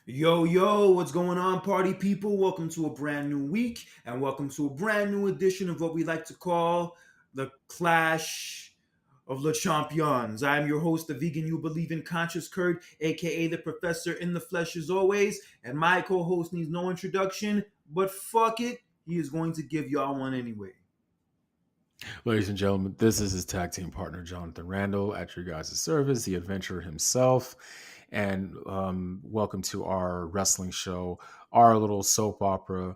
Yo, yo, what's going on, party people? Welcome to a brand new week and welcome to a brand new edition of what we like to call the Clash of the Champions. I'm your host, the vegan you believe in, Conscious Kurt, aka the Professor in the Flesh, as always. And my co host needs no introduction, but fuck it, he is going to give y'all one anyway. Ladies and gentlemen, this is his tag team partner, Jonathan Randall, at your guys' service, the adventurer himself. And welcome to our wrestling show, our little soap opera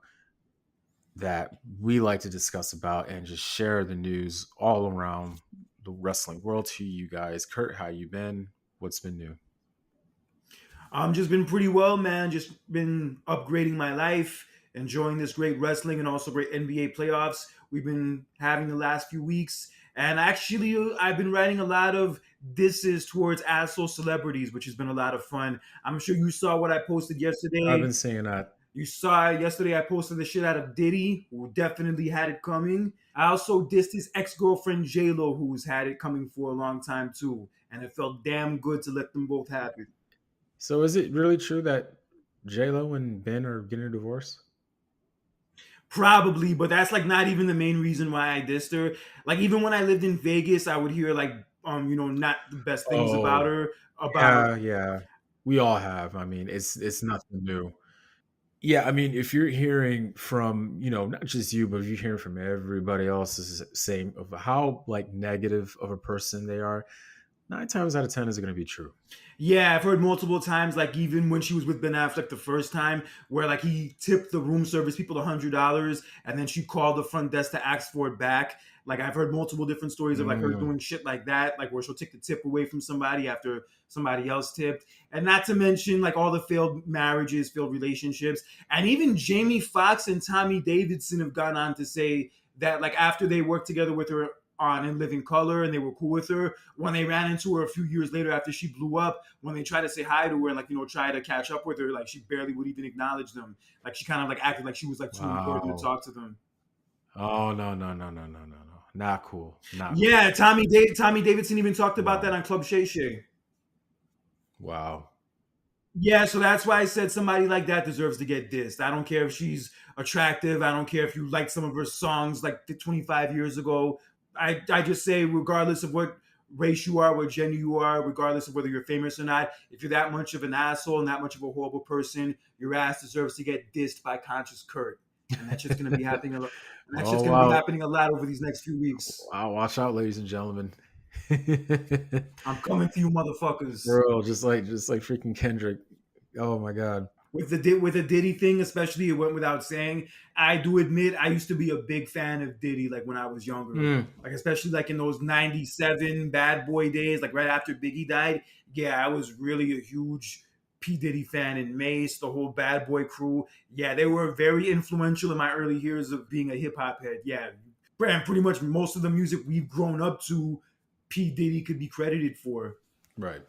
that we like to discuss about and just share the news all around the wrestling world to you guys. Kurt, how you been? What's been new? Just been pretty well, man. Just been upgrading my life, enjoying this great wrestling and also great NBA playoffs we've been having the last few weeks. And actually, I've been writing a lot of disses towards asshole celebrities, which has been a lot of fun. I'm sure you saw what I posted I've yesterday. been seeing that. You saw yesterday I posted the shit out of Diddy, who definitely had it coming. I also dissed his ex-girlfriend J-Lo, who's had it coming for a long time too. And it felt damn good to let them both have it. So, is it really true that J Lo and Ben are getting a divorce? Probably, but that's like not even the main reason why I dissed her. Like even when I lived in Vegas, I would hear like not the best things about Oh, her. About yeah. We all have. I mean, it's nothing new. Yeah, I mean, if you're hearing from, not just you, but if you're hearing from everybody else is saying of how like negative of a person they are, 9 times out of 10 is going to be true. Yeah, I've heard multiple times, like even when she was with Ben Affleck the first time, where like he tipped the room service people $100, and then she called the front desk to ask for it back. Like I've heard multiple different stories of like her Mm, doing shit like that, like where she'll take the tip away from somebody after somebody else tipped, and not to mention like all the failed marriages, failed relationships, and even Jamie Foxx and Tommy Davidson have gone on to say that like after they worked together with her on In Living Color and they were cool with her, when they ran into her a few years later after she blew up, when they tried to say hi to her and like try to catch up with her, like she barely would even acknowledge them. Like she kind of like acted like she was like too important to wow. talk to them. Oh no, no, no, no, no, no, no. Not cool. Not Yeah, cool. Tommy Davidson even talked about that Wow. on Club Shay Shay. Wow. Yeah, so that's why I said somebody like that deserves to get dissed. I don't care if she's attractive. I don't care if you like some of her songs like 25 years ago. I just say, regardless of what race you are, what gender you are, regardless of whether you're famous or not, if you're that much of an asshole and that much of a horrible person, your ass deserves to get dissed by Conscious Kurt. And that's just going to be happening a lot. And that's Oh just going to be wow. happening a lot over these next few weeks. Wow, watch out, ladies and gentlemen. I'm coming for you, motherfuckers. Bro, just like freaking Kendrick. Oh my god. With the Diddy thing, especially, it went without saying. I do admit I used to be a big fan of Diddy, like when I was younger, Mm, like especially like in those '97 Bad Boy days, like right after Biggie died. Yeah, I was really a huge P Diddy fan, and Mace, the whole Bad Boy crew. Yeah, they were very influential in my early years of being a hip hop head. Yeah, and pretty much most of the music we've grown up to, P Diddy could be credited for. right.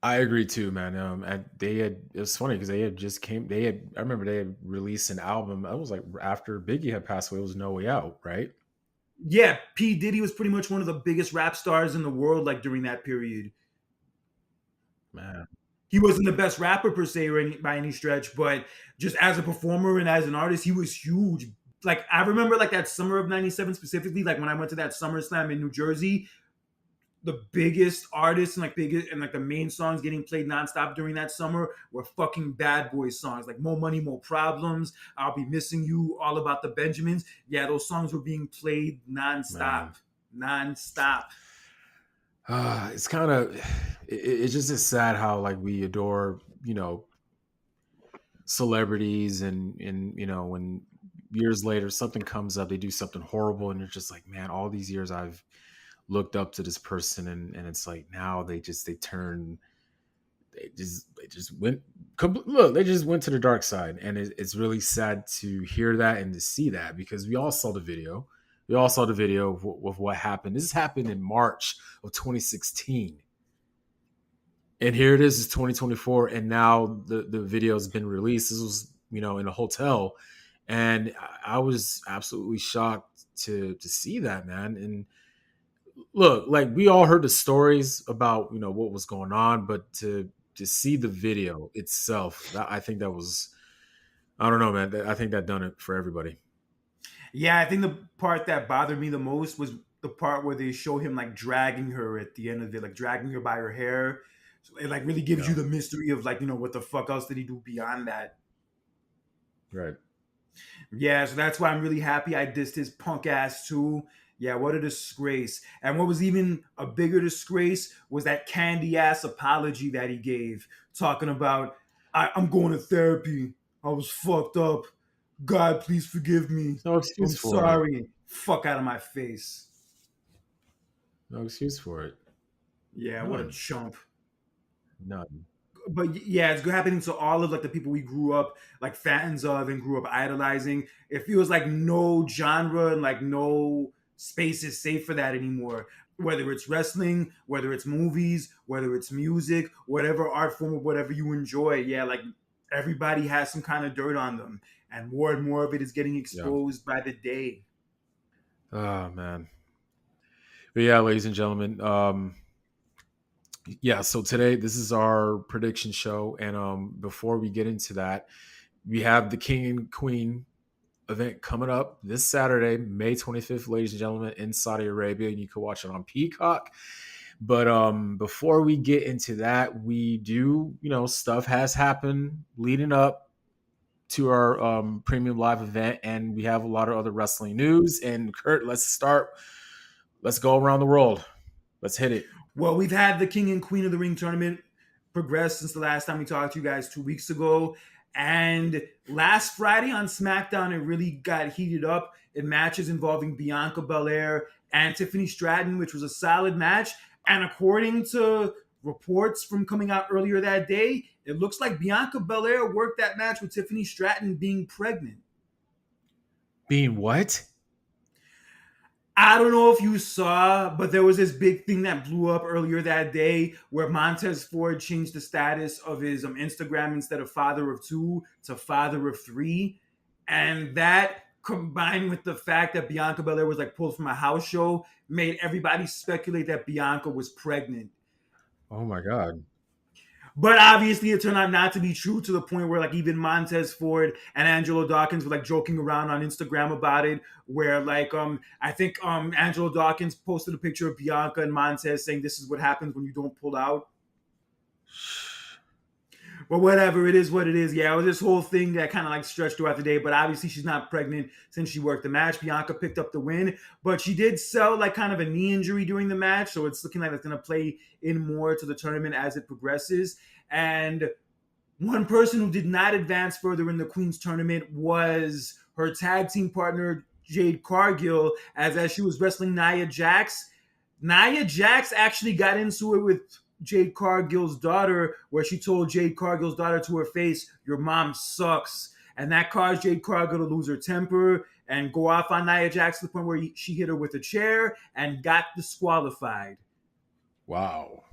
I agree too, man. And they had it was funny because they had just came. They had I remember they had released an album. That was like after Biggie had passed away. It was No Way Out, right? Yeah, P Diddy was pretty much one of the biggest rap stars in the world, like during that period. Man, He wasn't the best rapper per se or by any stretch, but just as a performer and as an artist, he was huge. Like I remember like that summer of '97 specifically, like when I went to that SummerSlam in New Jersey, the biggest artists and like biggest and like the main songs getting played nonstop during that summer were fucking Bad Boy songs, like More Money, More Problems, I'll Be Missing You, All About the Benjamins. Yeah, those songs were being played nonstop, man. nonstop. It's kind of it's just is sad how like we adore celebrities and when years later something comes up, they do something horrible, and you're just like, man, all these years I've looked up to this person, and it's like now they turn they just went look, they just went to the dark side, and it's really sad to hear that and to see that because we all saw the video of what happened. This happened in March of 2016, and here it is, it's 2024, and now the video has been released. This was in a hotel, and I was absolutely shocked to see that, man. And look, like we all heard the stories about what was going on, but to see the video itself, I think that was, I don't know, man. I think that done it for everybody. Yeah, I think the part that bothered me the most was the part where they show him like dragging her at the end of it, like dragging her by her hair. So it like really gives you Yeah, the mystery of like, what the fuck else did he do beyond that? right. Yeah, so that's why I'm really happy I dissed his punk ass too. Yeah, what a disgrace. And what was even a bigger disgrace was that candy ass apology that he gave, talking about, I'm going to therapy. I was fucked up. God, please forgive me. There's no I'm excuse for it. sorry. Fuck out of my face. No excuse for it. Yeah, what a None. chump. None. But yeah, it's happening to all of like the people we grew up like fans of and grew up idolizing. It feels like no genre and like no space is safe for that anymore. Whether it's wrestling, whether it's movies, whether it's music, whatever art form or whatever you enjoy, yeah, like everybody has some kind of dirt on them, and more of it is getting Yeah. exposed by the day. Oh man. But yeah, ladies and gentlemen, yeah, so today this is our prediction show, and before we get into that, we have the King and Queen event coming up this Saturday, May 25th, ladies and gentlemen, in Saudi Arabia, and you can watch it on Peacock. But before we get into that, we do, stuff has happened leading up to our premium live event, and we have a lot of other wrestling news. And Kurt, let's go around the world. Let's hit it. Well, we've had the King and Queen of the Ring tournament progress since the last time we talked to you guys 2 weeks ago. And last Friday on SmackDown, it really got heated up in matches involving Bianca Belair and Tiffany Stratton, which was a solid match. And according to reports from coming out earlier that day, it looks like Bianca Belair worked that match with Tiffany Stratton being pregnant. Being what? I don't know if you saw, but there was this big thing that blew up earlier that day where Montez Ford changed the status of his Instagram instead of father of two to father of three. And that combined with the fact that Bianca Belair was like pulled from a house show made everybody speculate that Bianca was pregnant. Oh my God. But obviously, it turned out not to be true to the point where, like, even Montez Ford and Angelo Dawkins were like joking around on Instagram about it. Where, like, I think Angelo Dawkins posted a picture of Bianca and Montez saying, "This is what happens when you don't pull out." But whatever, it is what it is. Yeah, it was this whole thing that kind of like stretched throughout the day. But obviously, she's not pregnant since she worked the match. Bianca picked up the win, but she did sell like kind of a knee injury during the match, so it's looking like it's going to play in more to the tournament as it progresses. And one person who did not advance further in the Queen's tournament was her tag team partner Jade Cargill, as she was wrestling Nia Jax. Nia Jax actually got into it with Jade Cargill's daughter, where she told Jade Cargill's daughter to her face, "Your mom sucks." And that caused Jade Cargill to lose her temper and go off on Nia Jax to the point where she hit her with a chair and got disqualified. Wow.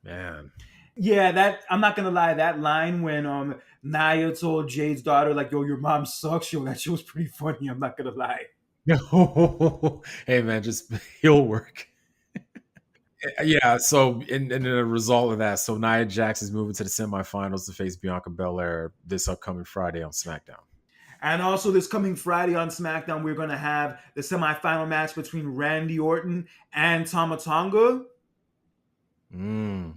Man. Yeah, that I'm not gonna lie, that line when Nia told Jade's daughter, like, "Yo, your mom sucks," yo, that shit was pretty funny, I'm not gonna lie. Hey man, just he'll work. Yeah, so in a result of that, so Nia Jax is moving to the semifinals to face Bianca Belair this upcoming Friday on SmackDown. And also this coming Friday on SmackDown, we're gonna have the semifinal match between Randy Orton and Tama Tonga. Mm.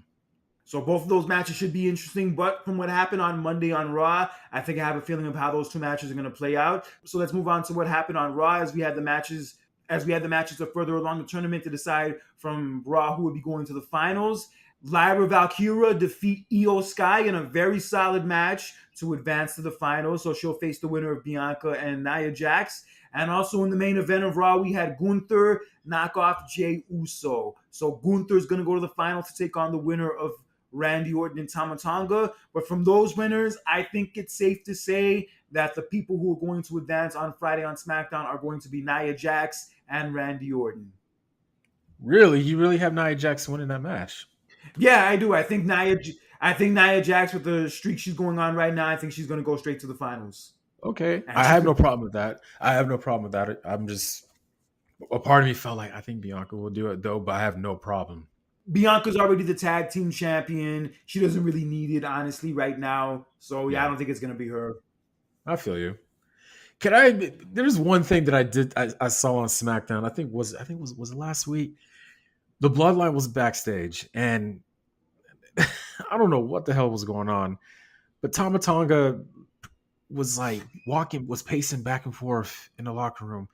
So both of those matches should be interesting. But from what happened on Monday on Raw, I think I have a feeling of how those two matches are going to play out. So let's move on to what happened on Raw as we had the matches of further along the tournament to decide from Raw who would be going to the finals. Lyra Valkyria defeat Io Sky in a very solid match to advance to the finals. So she'll face the winner of Bianca and Nia Jax. And also in the main event of Raw, we had Gunther knock off Jey Uso. So Gunther's going to go to the final to take on the winner of Randy Orton and Tama Tonga. But from those winners, I think it's safe to say that the people who are going to advance on Friday on SmackDown are going to be Nia Jax and Randy Orton. Really? You really have Nia Jax winning that match? Yeah, I do. I think Nia Jax, with the streak she's going on right now, I think she's going to go straight to the finals. Okay. And I she have could, no problem with that. I have no problem with that. I'm just, a part of me felt like I think Bianca will do it though, but I have no problem. Bianca's already the tag team champion. She doesn't really need it, honestly, right now. So yeah, I Yeah, don't think it's gonna be her. I feel you. Can I? There's one thing that I saw on SmackDown. I think was it last week. The Bloodline was backstage, and I don't know what the hell was going on, but Tama Tonga was like was pacing back and forth in the locker room,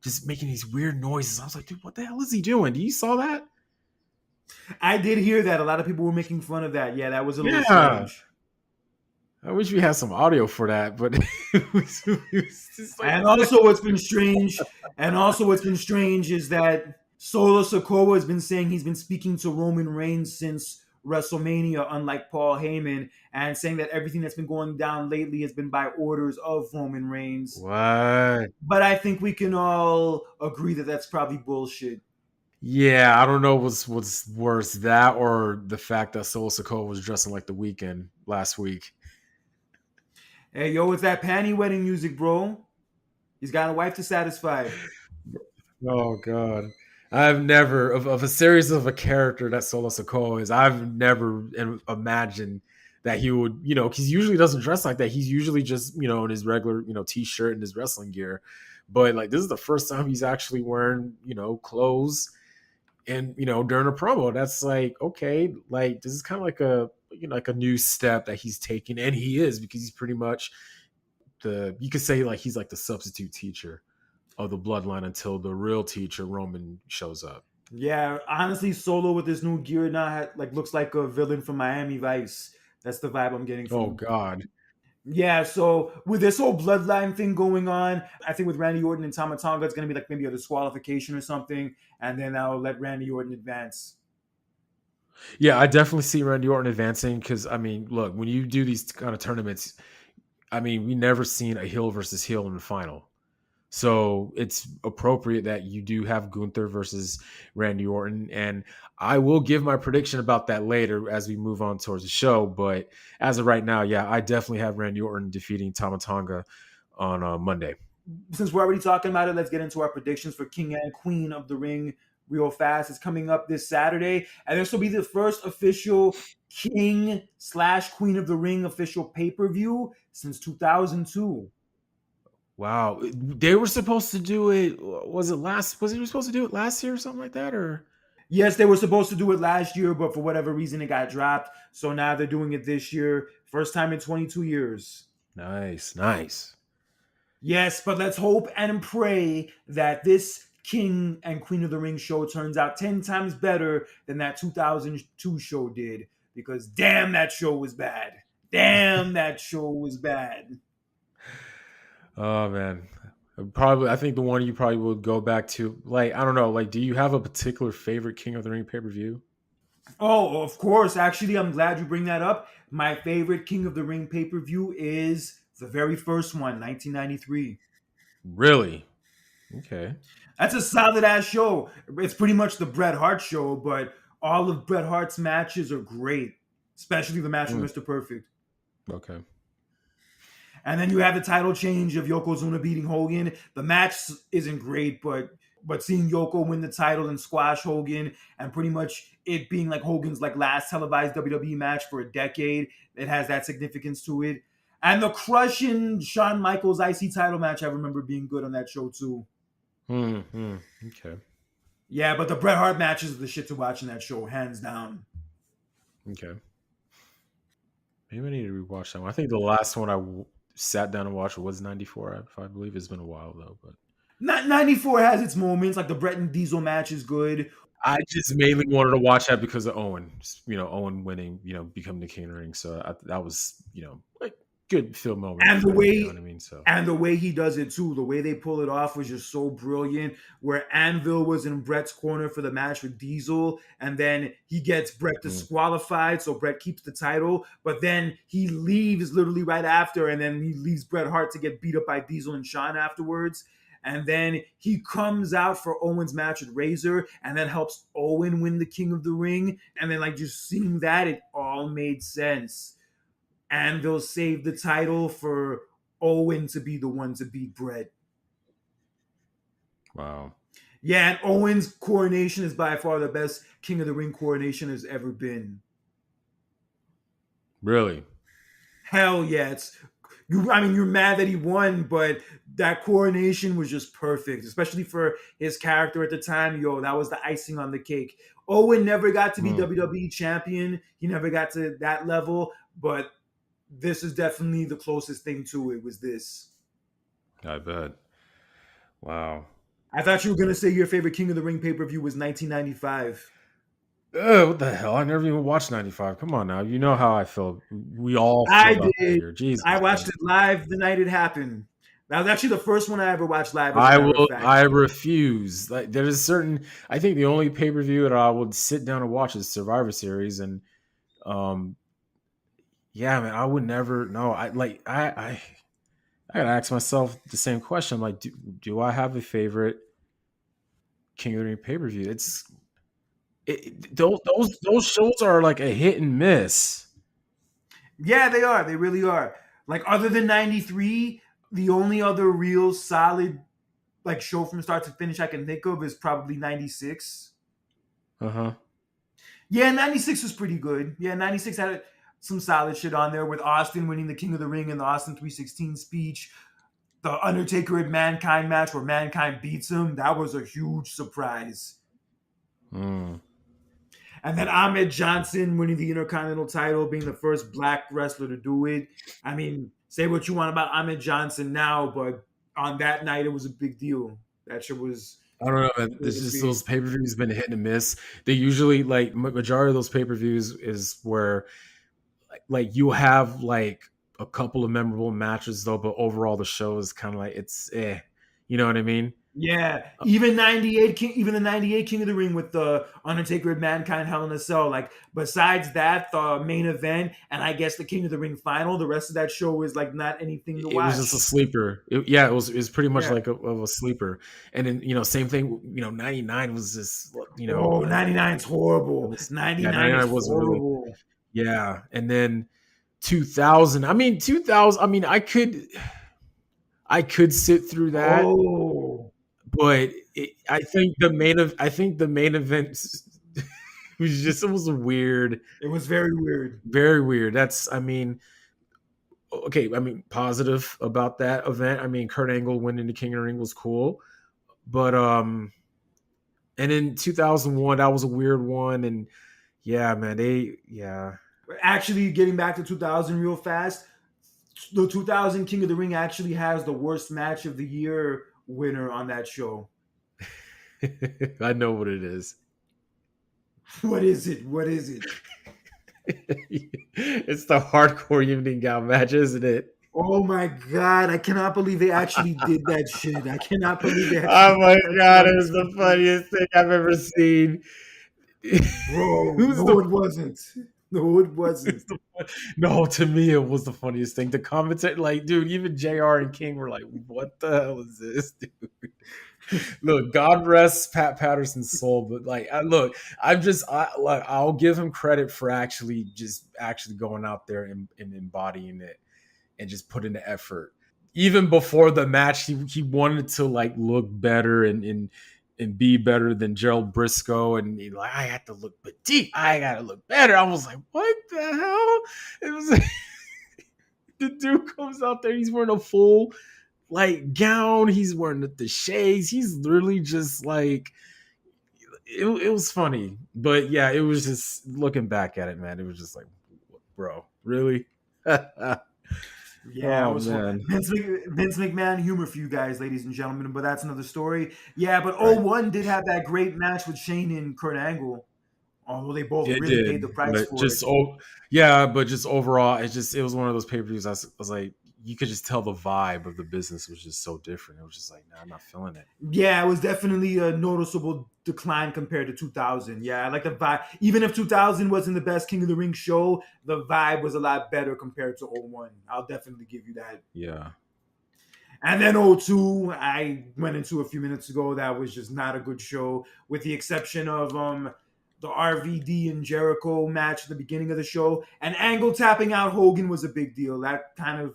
just making these weird noises. I was like, dude, what the hell is he doing? Do you saw that? I did hear that. A lot of people were making fun of that. Yeah, that was a little Yeah. strange. I wish we had some audio for that, but it was just like, And what the also, what's been strange is that Solo Sokoa has been saying he's been speaking to Roman Reigns since WrestleMania, unlike Paul Heyman, and saying that everything that's been going down lately has been by orders of Roman Reigns. what? But I think we can all agree that that's probably bullshit. Yeah, I don't know what's worse, that or the fact that Solo Sokoa was dressing like the Weekend last week. Hey, yo, it's that panty wedding music, bro. He's got a wife to satisfy. Oh God, I've never of a series of a character that Solo Sokoa is. I've never imagined that he would, because he usually doesn't dress like that. He's usually just, in his regular, t-shirt and his wrestling gear. But like this is the first time he's actually wearing, clothes and during a promo. That's like, okay, like this is kind of like like a new step that he's taking, and he is, because he's pretty much you could say like he's like the substitute teacher of the bloodline until the real teacher Roman shows up. Yeah, honestly, Solo with this new gear now like looks like a villain from Miami Vice. That's the vibe I'm getting from Oh him. God. Yeah, so with this whole bloodline thing going on, I think with Randy Orton and Tama Tonga, it's going to be like maybe a disqualification or something, and then I'll let Randy Orton advance. Yeah, I definitely see Randy Orton advancing because, I mean, look, when you do these kind of tournaments, I mean, we never seen a heel versus heel in the final. So it's appropriate that you do have Gunther versus Randy Orton. And I will give my prediction about that later as we move on towards the show. But as of right now, yeah, I definitely have Randy Orton defeating Tama Tonga on Monday. Since we're already talking about it, let's get into our predictions for King and Queen of the Ring real fast. It's coming up this Saturday, and this will be the first official King/Queen of the Ring official pay-per-view since 2002. Wow. They were supposed to do it. Was he supposed to do it last year or something like that? Or Yes, they were supposed to do it last year, but for whatever reason, it got dropped. So now they're doing it this year. First time in 22 years. nice, nice. Yes, but let's hope and pray that this King and Queen of the Ring show turns out 10 times better than that 2002 show did. Because damn, that show was bad. Damn, that show was bad. Oh man. Probably I think the one you probably would go back to, like, I don't know, like, do you have a particular favorite King of the Ring pay-per-view? Oh, of course. Actually, I'm glad you bring that up. My favorite King of the Ring pay per view is the very first one, 1993. Really? Okay. That's a solid ass show. It's pretty much the Bret Hart show, but all of Bret Hart's matches are great, especially the match with Mm, Mr. Perfect. okay. And then you have the title change of Yokozuna beating Hogan. The match isn't great, but seeing Yoko win the title and squash Hogan, and pretty much it being like Hogan's like last televised WWE match for a decade, it has that significance to it. And the crushing Shawn Michaels IC title match, I remember being good on that show too. Okay. Yeah, but the Bret Hart matches are the shit to watch in that show, hands down. Okay. Maybe I need to rewatch that one. I think the last one sat down and watched was 94. I believe it's been a while though, but Not 94 has its moments, like the Bret and Diesel match is good. I just mainly wanted to watch that because of Owen. Owen winning, becoming the king of the ring. So that was, like good film moment And for the him. You know what way I mean? So and the way he does it too, the way they pull it off was just so brilliant. Where Anvil was in Bret's corner for the match with Diesel, and then he gets Bret mm, disqualified, so Bret keeps the title. But then he leaves literally right after, and then he leaves Bret Hart to get beat up by Diesel and Shawn afterwards. And then he comes out for Owen's match with Razor, and that helps Owen win the King of the Ring. And then, like, just seeing that, it all made sense. And they'll save the title for Owen to be the one to beat Bret. wow. Yeah, and Owen's coronation is by far the best King of the Ring coronation has ever been. Really? Hell yeah, it's you. I mean, you're mad that he won, but that coronation was just perfect, especially for his character at the time. Yo, that was the icing on the cake. Owen never got to be Hmm. WWE champion. He never got to that level, but this is definitely the closest thing to it. Was this? I bet. Wow. I thought you were gonna say your favorite King of the Ring pay per view was 1995. What the hell? I never even watched 95. Come on now. You know how I feel. We all feel I about that did. year. Jesus, I watched man. it live the night it happened. That was actually the first one I ever watched live, as a matter of fact. I refuse. Like there is certain I think the only pay-per-view that I would sit down and watch is Survivor Series. And um yeah, man, I would never no, I gotta ask myself the same question. I'm like, do I have a favorite King of the Ring pay-per-view? Those shows are like a hit and miss. Yeah, they are. They really are. Like other than '93, the only other real solid like show from start to finish I can think of is probably '96. Uh-huh. Yeah, '96 was pretty good. Yeah, '96 had some solid shit on there with Austin winning the King of the Ring in the Austin 316 speech. The Undertaker and Mankind match where Mankind beats him. That was a huge surprise. Mm. And then Ahmed Johnson winning the Intercontinental title, being the first black wrestler to do it. I mean, say what you want about Ahmed Johnson now, but on that night, it was a big deal. That shit was, I don't know, man. it This was is big. those pay per views been hit and miss. They usually like majority of those pay per views is where like you have like a couple of memorable matches though, but overall the show is kind of like it's you know what I mean? Yeah, even '98, even the '98 King of the Ring with the Undertaker and Mankind Hell in a Cell. Like besides that, the main event and I guess the King of the Ring final, the rest of that show is like not anything to It was just a watch. sleeper. Yeah, it was pretty much Yeah. like of a sleeper. And then same thing. 99 was just Oh, '99 is it horrible. was yeah, '99 is 99 was really horrible. yeah. And then 2000. I mean 2000. I mean I could sit through that, Oh, but I think the main event was just it was a weird, it was very weird. very weird. That's I mean, okay. I mean, positive about that event. I mean, Kurt Angle winning the King of the Ring was cool, but and in 2001 that was a weird one, and yeah, man, yeah. Actually, getting back to 2000 real fast, the 2000 King of the Ring actually has the worst match of the year winner on that show. I know what it is. What is it? What is it? It's the hardcore evening gown match, isn't it? Oh my god, I cannot believe they actually did that shit. I cannot believe they actually Oh my put that shit god, on it was the TV. funniest thing I've ever seen. Bro, Who's no, the it wasn't. No, it wasn't. no, to me it was the funniest thing. The commentator, like, dude, even JR and King were like, what the hell is this, dude? Look, God rest Pat Patterson's soul, but like, look, like, I'll give him credit for actually going out there and embodying it and just putting the effort. Even before the match, he wanted to like look better and be better than Gerald Briscoe, and he like I had to look petite, I gotta look better. I was like, what the hell? It was like, the dude comes out there, he's wearing a full like gown, he's wearing the shades, he's literally just like it was funny, but yeah, it was just looking back at it, man. It was just like, bro, really? Yeah, it Oh was man, Vince McMahon humor for you guys, ladies and gentlemen, but that's another story. Yeah, but right. '01 did have that great match with Shane and Kurt Angle, although they both It really did, paid the price but for it. yeah, but just overall, it was one of those pay per views. Was like, you could just tell the vibe of the business was just so different. It was just like, nah, I'm not feeling it. Yeah, it was definitely a noticeable decline compared to 2000. Yeah, I like the vibe. Even if 2000 wasn't the best King of the Ring show, the vibe was a lot better compared to '01. I'll definitely give you that. Yeah, And then '02, I went into a few minutes ago. That was just not a good show, with the exception of the RVD and Jericho match at the beginning of the show. And Angle tapping out Hogan was a big deal. That kind of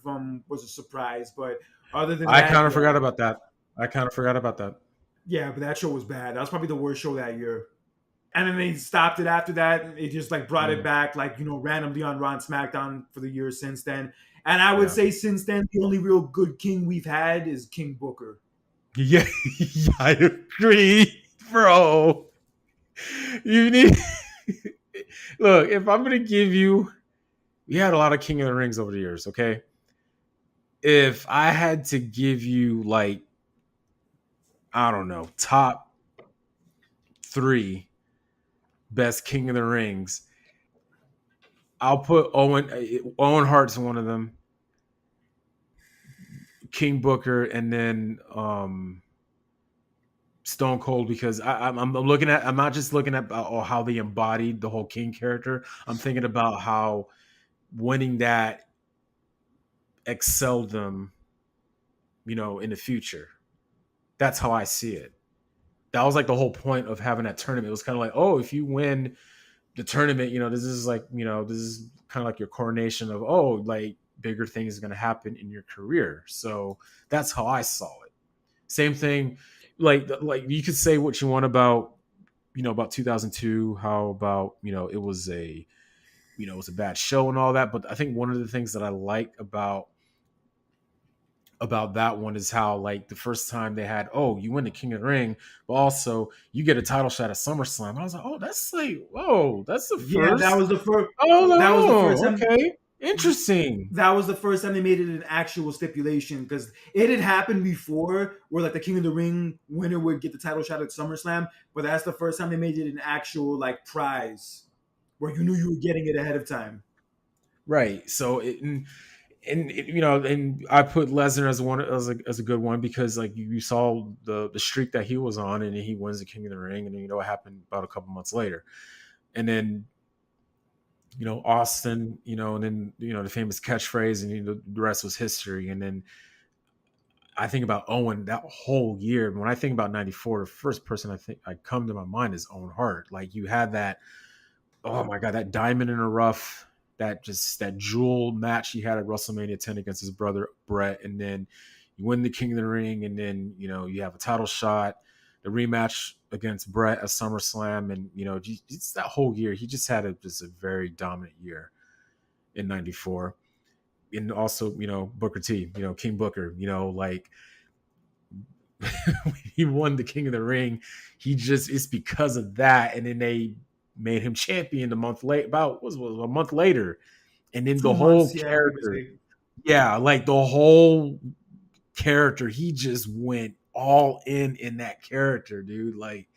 was a surprise. But other than I that, kind of yeah, forgot about that. I kind of forgot about that. Yeah, but that show was bad. That was probably the worst show that year. And then they stopped it after that. It just like brought it Mm, back, like randomly on Raw and SmackDown for the years since then. And I would yeah. say since then, the only real good King we've had is King Booker. Yeah, I agree, bro. You need look. If I'm gonna give you, we had a lot of King of the Rings over the years. Okay, if I had to give you like, I don't know, top three best King of the Rings, I'll put Owen Hart's one of them, King Booker, and then Stone Cold, because I'm looking at, I'm not just looking at how they embodied the whole King character. I'm thinking about how winning that excelled them, in the future. That's how I see it. That was like the whole point of having that tournament. It was kind of like, oh, if you win the tournament, this is like, this is kind of like your coronation of, oh, like bigger things are going to happen in your career. So that's how I saw it. Same thing, like you could say what you want about, about 2002, how about, it was it was a bad show and all that, but I think one of the things that I like about that one is how, like, the first time they had, oh, you win the King of the Ring, but also you get a title shot at SummerSlam. And I was like, oh, that's like, whoa, that's the Yeah, that first. was the first. Oh, That was the first no, time. okay, interesting. That was the first time they made it an actual stipulation because it had happened before where like the King of the Ring winner would get the title shot at SummerSlam, but that's the first time they made it an actual like prize where you knew you were getting it ahead of time. Right. So and I put Lesnar as one as a good one because like you saw the streak that he was on, and he wins the King of the Ring, and then what happened about a couple months later, and then Austin, and then the famous catchphrase, and the rest was history. And then I think about Owen that whole year. When I think about '94, the first person I come to my mind is Owen Hart. Like, you had that, oh my god, that diamond in the rough, that jewel match he had at WrestleMania 10 against his brother Brett, and then you win the King of the Ring, and then you have a title shot, the rematch against Brett at SummerSlam, and it's that whole year. He just had just a very dominant year in '94, and also Booker T, King Booker, like he won the King of the Ring. It's because of that, and then they made him champion a month late. About was a month later, and then the 2 months, whole yeah, give or character, take. yeah, like the whole character, he just went all in that character, dude. Like,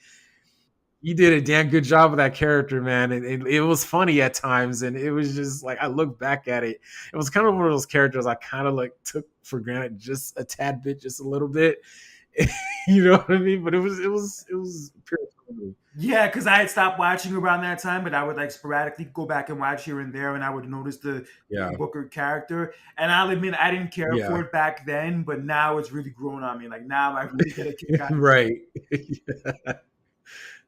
he did a damn good job of that character, man. And it was funny at times, and it was just like, I look back at it. It was kind of one of those characters I kind of like took for granted just a tad bit, just a little bit. You know what I mean? But it was pure comedy. Yeah, because I had stopped watching around that time, but I would like sporadically go back and watch here and there, and I would notice the Yeah, Booker character. And I'll admit, I didn't care for yeah, it back then, but now it's really grown on me. Like now, I really get a kick out of it. right.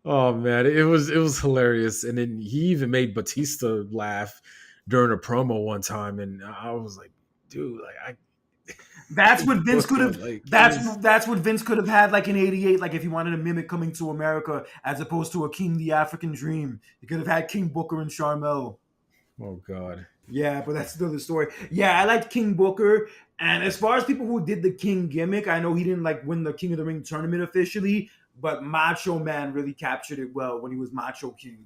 Oh man, it was hilarious, and then he even made Batista laugh during a promo one time, and I was like, dude, like That's King what Vince could Booker, have. like it That's was. that's what Vince could have had like in '88. Like if he wanted to mimic Coming to America as opposed to a King the African Dream, he could have had King Booker and Charmel. Oh God. Yeah, but that's another story. Yeah, I liked King Booker. And as far as people who did the King gimmick, I know he didn't like win the King of the Ring tournament officially, but Macho Man really captured it well when he was Macho King.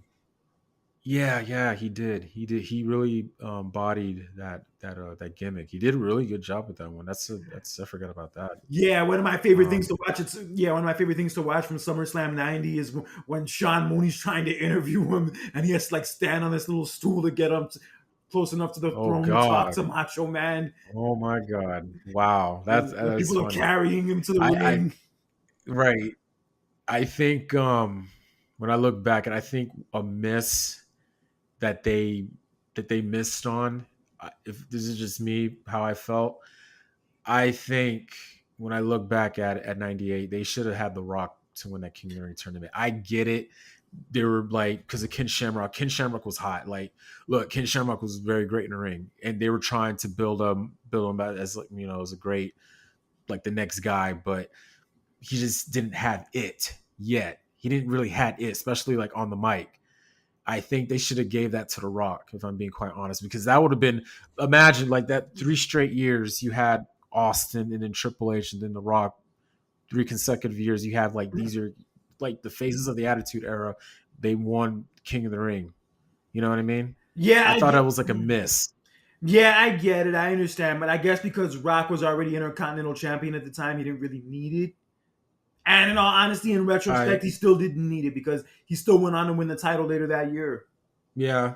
Yeah, yeah, he did. He did. He really bodied that gimmick. He did a really good job with that one. That's I forgot about that. Yeah, one of my favorite things Um, to watch. One of my favorite things to watch from SummerSlam '90 is when Sean Mooney's trying to interview him, and he has to like stand on this little stool to get up close enough to the oh throne to talk God. to Macho Man. Oh my God. Wow. That's And that's people are funny. carrying him to the I ring. right. I think when I look back, and I think a miss that they missed on, if this is just me how I felt, I think when I look back at '98, they should have had The Rock to win that King of the Ring tournament. I get it. They were like, because of Ken Shamrock. Ken Shamrock was hot. Like, look, Ken Shamrock was very great in the ring, and they were trying to build him as, like, as a great, like, the next guy. But he just didn't have it yet. He didn't really had it, especially like on the mic. I think they should have gave that to The Rock, if I'm being quite honest, because that would have been, imagine like that 3 straight years you had Austin and then Triple H and then The Rock, 3 consecutive years you have like these are like the phases of the Attitude Era. They won King of the Ring. You know what I mean? Yeah, I thought that was like a miss. yeah, I get it. I understand, but I guess because Rock was already Intercontinental Champion at the time, he didn't really need it. And in all honesty, in I retrospect, he still didn't need it because he still went on to win the title later that year. Yeah,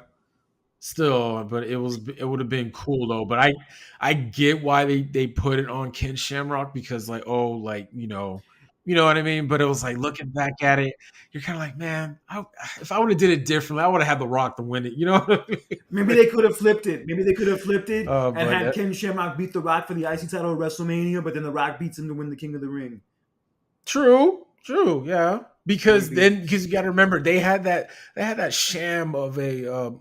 still, but it would have been cool though. But I get why they put it on Ken Shamrock because like oh like you know what I mean. But it was like looking back at it, you're kind of like man, if I would have did it differently, I would have had The Rock to win it. You know what I mean? Maybe they could have flipped it. Maybe they could have flipped it and But had Ken Shamrock beat The Rock for the IC title at WrestleMania, but then The Rock beats him to win the King of the Ring. true, yeah. Maybe. Because you got to remember they had that sham of a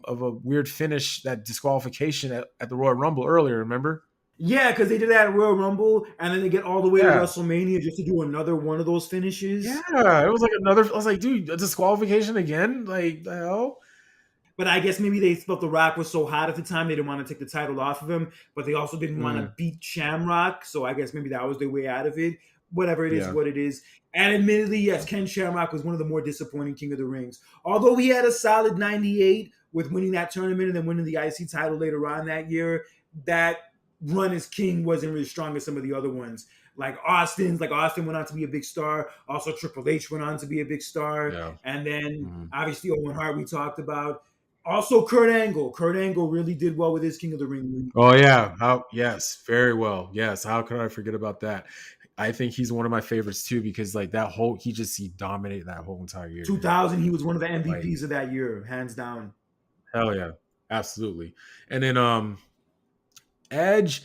weird finish, that disqualification at the Royal Rumble earlier. Remember? Yeah, because they did that at Royal Rumble, and then they get all the way to Yeah. WrestleMania just to do another one of those finishes. Yeah, it was like another. I was like, dude, a disqualification again? Like the hell? But I guess maybe they felt The Rock was so hot at the time they didn't want to take the title off of him, but they also didn't want Mm, to beat Shamrock. So I guess maybe that was their way out of it. Whatever it is, yeah, what it is. And admittedly, yes, Ken Shamrock was one of the more disappointing King of the Rings. Although he had a solid 98 with winning that tournament and then winning the IC title later on that year, that run as King wasn't really strong as some of the other ones. Like Austin went on to be a big star. Also, Triple H went on to be a big star. yeah. And then Mm. obviously Owen Hart we talked about. Also, Kurt Angle. Kurt Angle really did well with his King of the Ring. Oh yeah. How? Yes, very well. Yes. How could I forget about that? I think he's one of my favorites too because like that whole he dominated that whole entire year, dude. 2000, he was one of the Like MVPs of that year, hands down. hell yeah, absolutely. And then Edge,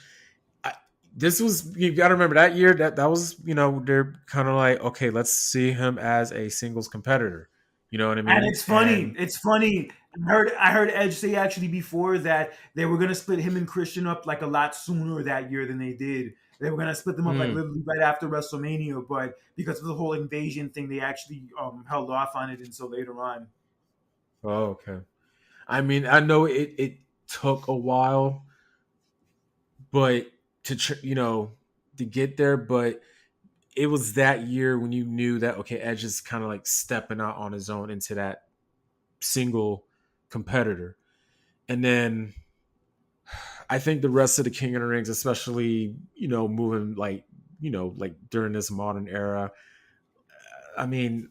I, this was you got to remember that year that was they're kind of like okay let's see him as a singles competitor, you know what I And mean? it's funny. And It's funny. I heard Edge say actually before that they were gonna split him and Christian up like a lot sooner that year than they did. They were gonna split them up like mm, literally right after WrestleMania, but because of the whole invasion thing, they actually held off on it until later on. oh okay. I mean I know it took a while, but to get there, but it was that year when you knew that okay Edge is kind of like stepping out on his own into that single competitor. And then I think the rest of the King of the Rings, especially, moving like during this modern era. I mean,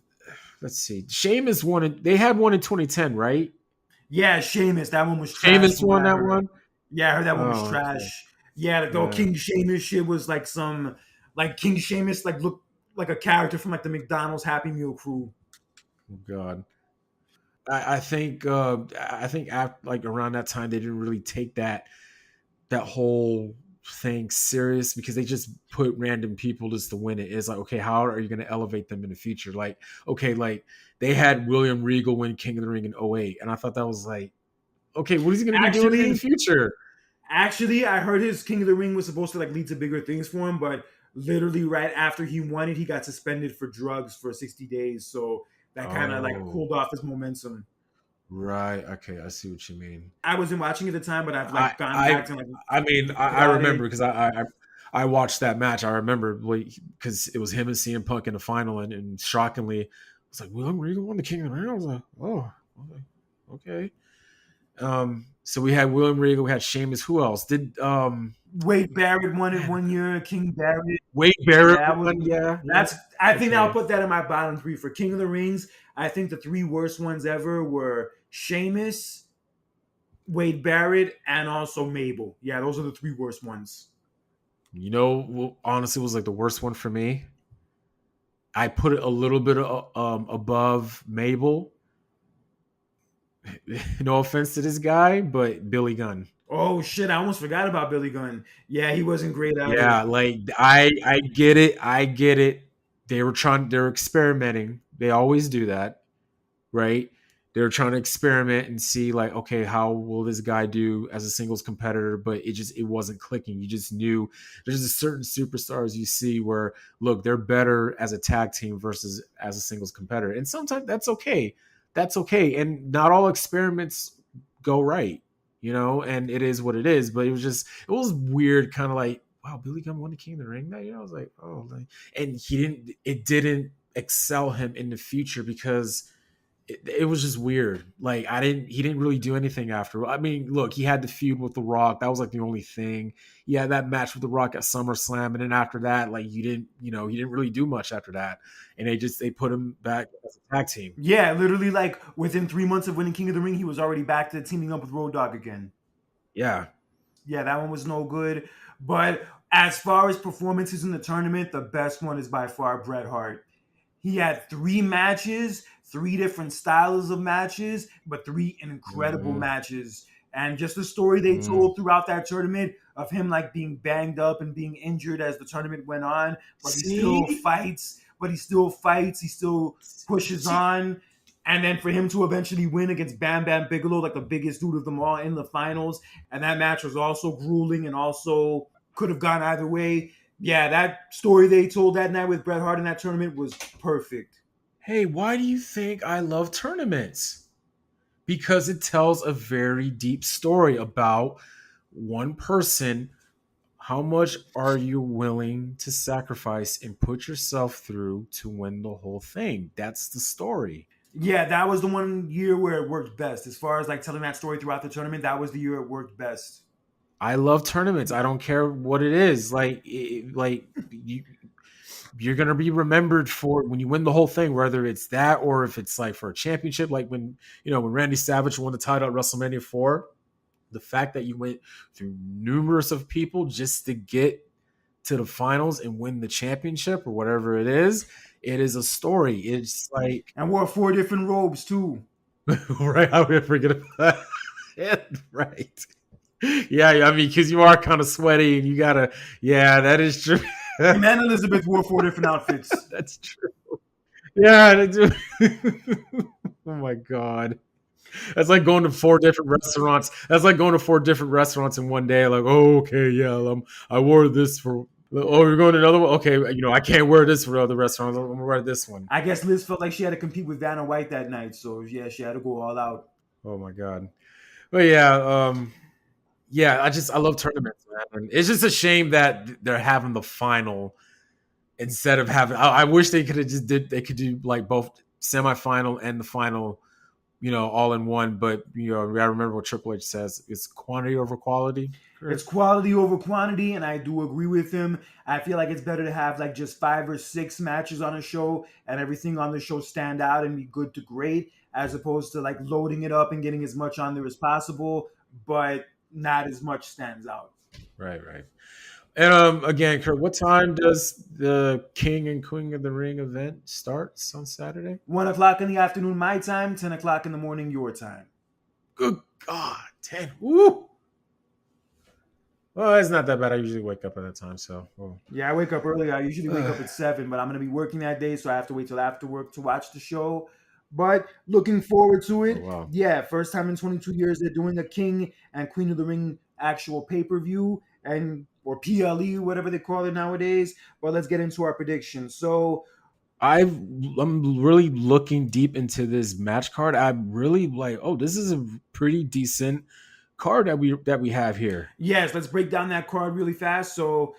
let's see. Sheamus won it. They had one in 2010, right? Yeah, Sheamus, that one was trash Sheamus from what won I that heard. one. Yeah, I heard that one was Oh, okay. trash. Yeah, like the whole Yeah. King Sheamus shit was like some like King Sheamus like looked like a character from like the McDonald's Happy Meal crew. Oh, God. I think after, like around that time they didn't really take that whole thing serious because they just put random people just to win it. It's like, okay, how are you going to elevate them in the future? Like, okay, like they had William Regal win King of the Ring in '08, and I thought that was like, okay, what is he going to be doing in the Actually, future? actually, I heard his King of the Ring was supposed to like lead to bigger things for him, but literally right after he won it, he got suspended for drugs for 60 days. So that kind of like Oh, cooled off his momentum. right. Okay, I see what you mean. I wasn't watching at the time, but I've I like gone I back to like I mean, I about it. remember because I watched that match. I remember because it was him and CM Punk in the final, and shockingly, it's like William Regal won the King of the Ring. I was like, oh, okay. So we had William Regal, we had Sheamus. Who else? Did Wade Barrett won it man, one year. King Barrett. Wade Barrett That was won? Yeah, yeah. that's. I think I'll Okay. put that in my bottom three for King of the Rings. I think the three worst ones ever were Sheamus, Wade Barrett, and also Mabel. Yeah, those are the three worst ones. Honestly, was like the worst one for me. I put it a little bit above Mabel. No offense to this guy, but Billy Gunn. Oh shit! I almost forgot about Billy Gunn. Yeah, he wasn't great either. Yeah, like I get it. I get it. They're experimenting. They always do that, right? They were trying to experiment and see like, okay, how will this guy do as a singles competitor? But it wasn't clicking. You just knew there's a certain superstars you see where look, they're better as a tag team versus as a singles competitor. And sometimes that's okay. That's okay. And not all experiments go right, and it is what it is. But it was weird, kind of like, wow, Billy Gunn won the King of the Ring that year. I was like, oh, like, and it didn't excel him in the future because it was just weird. Like he didn't really do anything after. I mean, look, he had the feud with The Rock. That was like the only thing. He had that match with The Rock at SummerSlam, and then after that, like he didn't really do much after that. And they put him back as a tag team. Yeah, literally, like within 3 months of winning King of the Ring, he was already back to teaming up with Road Dogg again. Yeah. Yeah, that one was no good. But as far as performances in the tournament, the best one is by far Bret Hart. He had 3 matches, 3 different styles of matches, but 3 incredible matches. And just the story they told throughout that tournament of him like being banged up and being injured as the tournament went on, but he still fights, he still pushes on. And then for him to eventually win against Bam Bam Bigelow, like the biggest dude of them all in the finals. And that match was also grueling and also could have gone either way. Yeah, that story they told that night with Bret Hart in that tournament was perfect. Hey, why do you think I love tournaments? Because it tells a very deep story about one person. How much are you willing to sacrifice and put yourself through to win the whole thing? That's the story. Yeah, that was the one year where it worked best. As far as like telling that story throughout the tournament, that was the year it worked best. I love tournaments. I don't care what it is. You're gonna be remembered for when you win the whole thing, whether it's that or if it's like for a championship. Like when Randy Savage won the title at WrestleMania 4, the fact that you went through numerous of people just to get to the finals and win the championship or whatever it is a story. It's like And wore 4 different robes too. right. I would forget about that. Right. Yeah, I mean, because you are kind of sweaty and you gotta. Yeah, that is true. And then Elizabeth wore 4 different outfits. That's true. Yeah. Oh my god. That's like going to 4 different restaurants. That's like going to 4 different restaurants in one day. Like, oh, okay, yeah, I wore this for. Oh, you're going to another one? Okay, I can't wear this for other restaurants. I'm gonna wear this one. I guess Liz felt like she had to compete with Vanna White that night, so yeah, she had to go all out. Oh my god. But yeah, I love tournaments, man. It's just a shame that they're having the final instead of having. I wish they could have just did. They could do like both semifinal and the final, all in one. But we gotta remember what Triple H says: it's quantity over quality. Correct? It's quality over quantity, and I do agree with him. I feel like it's better to have like just 5 or 6 matches on a show, and everything on the show stand out and be good to great, as opposed to like loading it up and getting as much on there as possible, but not as much stands out. Right. And again, Kurt, what time does the King and Queen of the Ring event starts on Saturday? 1:00 in the afternoon, my time. 10:00 in the morning, your time. Good God, 10. Woo! Well, it's not that bad. I usually wake up at that time, so. Well. Yeah, I wake up early. I usually wake up at 7, but I'm going to be working that day, so I have to wait till after work to watch the show. But looking forward to it. Oh, wow. Yeah, first time in 22 years they're doing a King and Queen of the Ring actual pay-per-view or PLE, whatever they call it nowadays. But let's get into our predictions. So I'm really looking deep into this match card. I'm really like, oh, this is a pretty decent card that we have here. Yes, let's break down that card really fast. So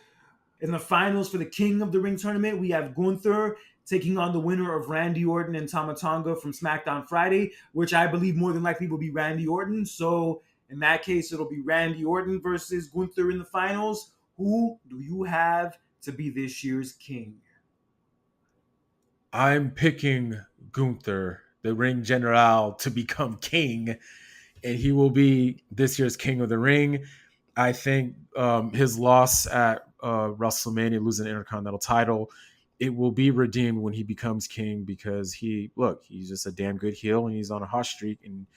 in the finals for the King of the Ring tournament, we have Gunther taking on the winner of Randy Orton and Tama Tonga from SmackDown Friday, which I believe more than likely will be Randy Orton. So in that case, it'll be Randy Orton versus Gunther in the finals. Who do you have to be this year's king? I'm picking Gunther, the Ring General, to become king, and he will be this year's King of the Ring. I think his loss at WrestleMania, losing the Intercontinental title, it will be redeemed when he becomes king because he's just a damn good heel and he's on a hot streak and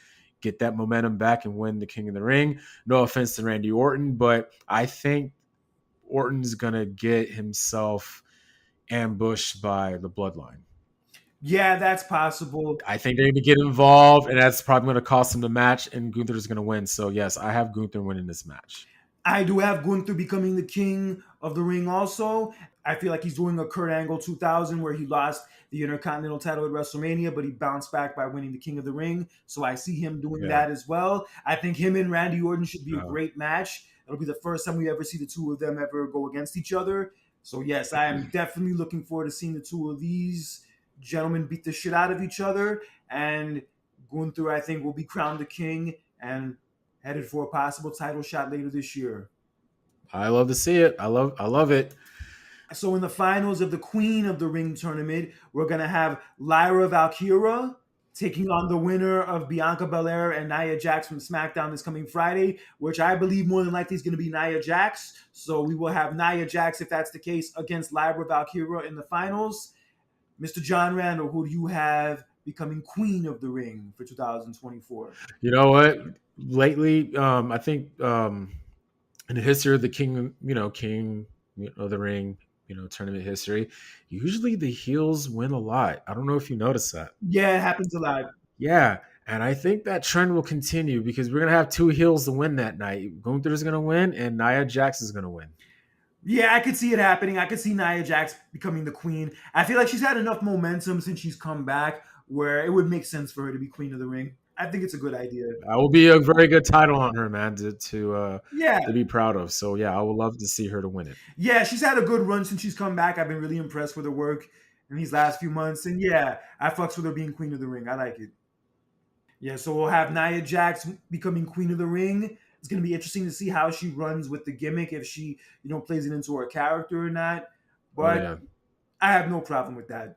get that momentum back and win the King of the Ring. No offense to Randy Orton, but I think Orton's going to get himself ambushed by the Bloodline. Yeah, that's possible. I think they're going to get involved, and that's probably going to cost them the match, and Gunther's going to win. So, yes, I have Gunther winning this match. I do have Gunther becoming the king of the ring also. I feel like he's doing a Kurt Angle 2000 where he lost the Intercontinental title at WrestleMania, but he bounced back by winning the King of the Ring. So I see him doing Yeah. that as well. I think him and Randy Orton should be a great match. It'll be the first time we ever see the two of them ever go against each other. So yes, I am definitely looking forward to seeing the two of these gentlemen beat the shit out of each other. And Gunther, I think, will be crowned the king and headed for a possible title shot later this year. I love to see it. I love it. So in the finals of the Queen of the Ring tournament, we're gonna have Lyra Valkyra taking on the winner of Bianca Belair and Nia Jax from SmackDown this coming Friday, which I believe more than likely is going to be Nia Jax. So we will have Nia Jax, if that's the case, against Lyra Valkyra in the finals. Mr. John Randall, who do you have becoming Queen of the Ring for 2024? You know what? Lately, I think in the history of the King of the Ring, tournament history, usually the heels win a lot. I don't know if you noticed that. Yeah, it happens a lot. Yeah, and I think that trend will continue because we're gonna have two heels to win that night. Gunther's gonna win, and Nia Jax is gonna win. Yeah, I could see it happening. I could see Nia Jax becoming the queen. I feel like she's had enough momentum since she's come back where it would make sense for her to be queen of the ring. I think it's a good idea. That will be a very good title on her, man, Yeah. to be proud of. So yeah, I would love to see her to win it. Yeah, she's had a good run since she's come back. I've been really impressed with her work in these last few months. And yeah, I fucks with her being queen of the ring. I like it. Yeah, so we'll have Nia Jax becoming queen of the ring. It's going to be interesting to see how she runs with the gimmick, if she, plays it into her character or not. Oh But yeah, I have no problem with that.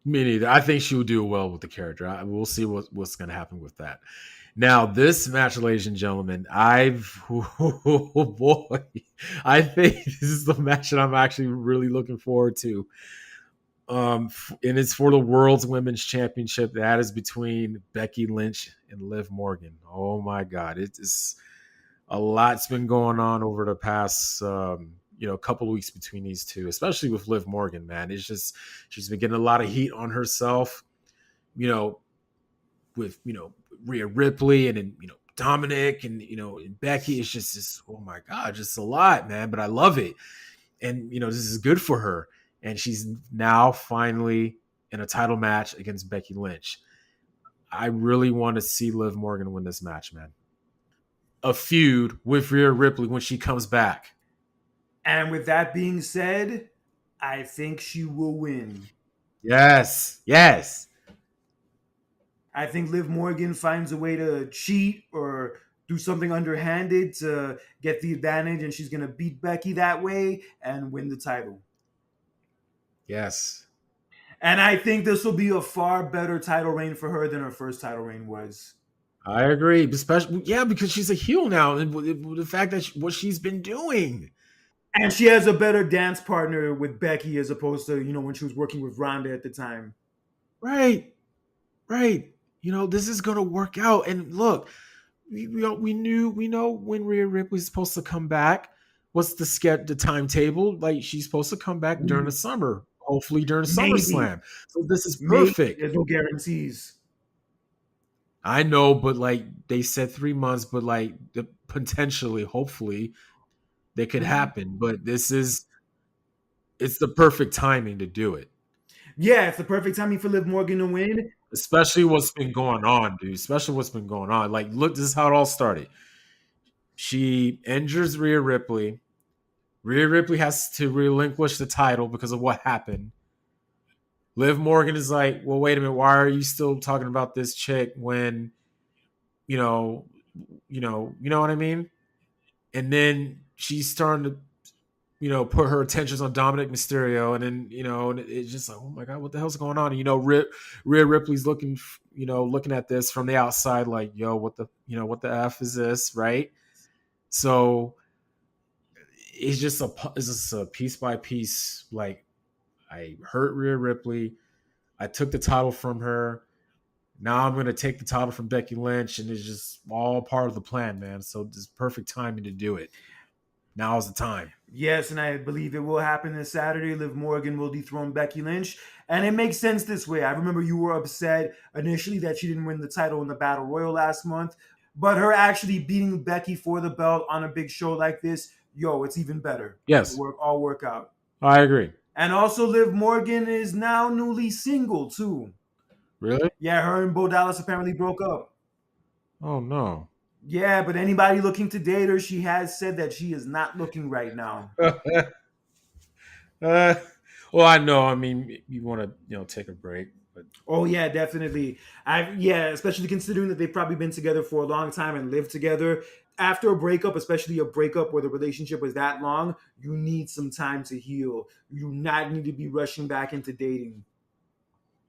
me neither. I think she will do well with the character. We'll see what's going to happen with that. Now, this match, ladies and gentlemen, oh boy, I think this is the match that I'm actually really looking forward to. And it's for the World's Women's Championship. That is between Becky Lynch and Liv Morgan. Oh my God, it is a lot's been going on over the past couple of weeks between these two, especially with Liv Morgan. Man, it's just she's been getting a lot of heat on herself. With Rhea Ripley and then Dominic and Becky. It's just oh my God, just a lot, man. But I love it, and this is good for her. And she's now finally in a title match against Becky Lynch. I really want to see Liv Morgan win this match, man. A feud with Rhea Ripley when she comes back. And with that being said, I think she will win. Yes. I think Liv Morgan finds a way to cheat or do something underhanded to get the advantage, and she's going to beat Becky that way and win the title. Yes. And I think this will be a far better title reign for her than her first title reign was. I agree, especially because she's a heel now, and the fact that what she's been doing, and she has a better dance partner with Becky as opposed to when she was working with Ronda at the time. Right. This is gonna work out. And look, we know when Rhea Ripley's supposed to come back. What's the timetable? Like she's supposed to come back during the summer, hopefully during SummerSlam. So this is perfect. Maybe. There's no guarantees. I know, but like they said 3 months, but like potentially, hopefully, they could happen. But it's the perfect timing to do it. Yeah, it's the perfect timing for Liv Morgan to win. Especially what's been going on, dude. Especially what's been going on. Like, look, this is how it all started. She injures Rhea Ripley. Rhea Ripley has to relinquish the title because of what happened. Liv Morgan is like, well, wait a minute, why are you still talking about this chick when, you know what I mean? And then she's starting to, put her attentions on Dominic Mysterio, and then, and it's just like, oh my God, what the hell's going on? And, Rhea Ripley's looking at this from the outside, like, yo, what the F is this, right? So it's just a piece by piece. Like, I hurt Rhea Ripley. I took the title from her. Now I'm going to take the title from Becky Lynch, and it's just all part of the plan, man. So it's perfect timing to do it. Now's the time. Yes, and I believe it will happen this Saturday. Liv Morgan will dethrone Becky Lynch. And it makes sense this way. I remember you were upset initially that she didn't win the title in the Battle Royal last month. But her actually beating Becky for the belt on a big show like this, yo, it's even better. Yes, All work out. I agree. And also, Liv Morgan is now newly single, too. Really? Yeah, her and Bo Dallas apparently broke up. Oh no. Yeah, but anybody looking to date her, she has said that she is not looking right now. Uh, well, I know. I mean, you want to, take a break, but Oh yeah, definitely. Especially considering that they've probably been together for a long time and lived together. After a breakup, especially a breakup where the relationship was that long, you need some time to heal. You do not need to be rushing back into dating.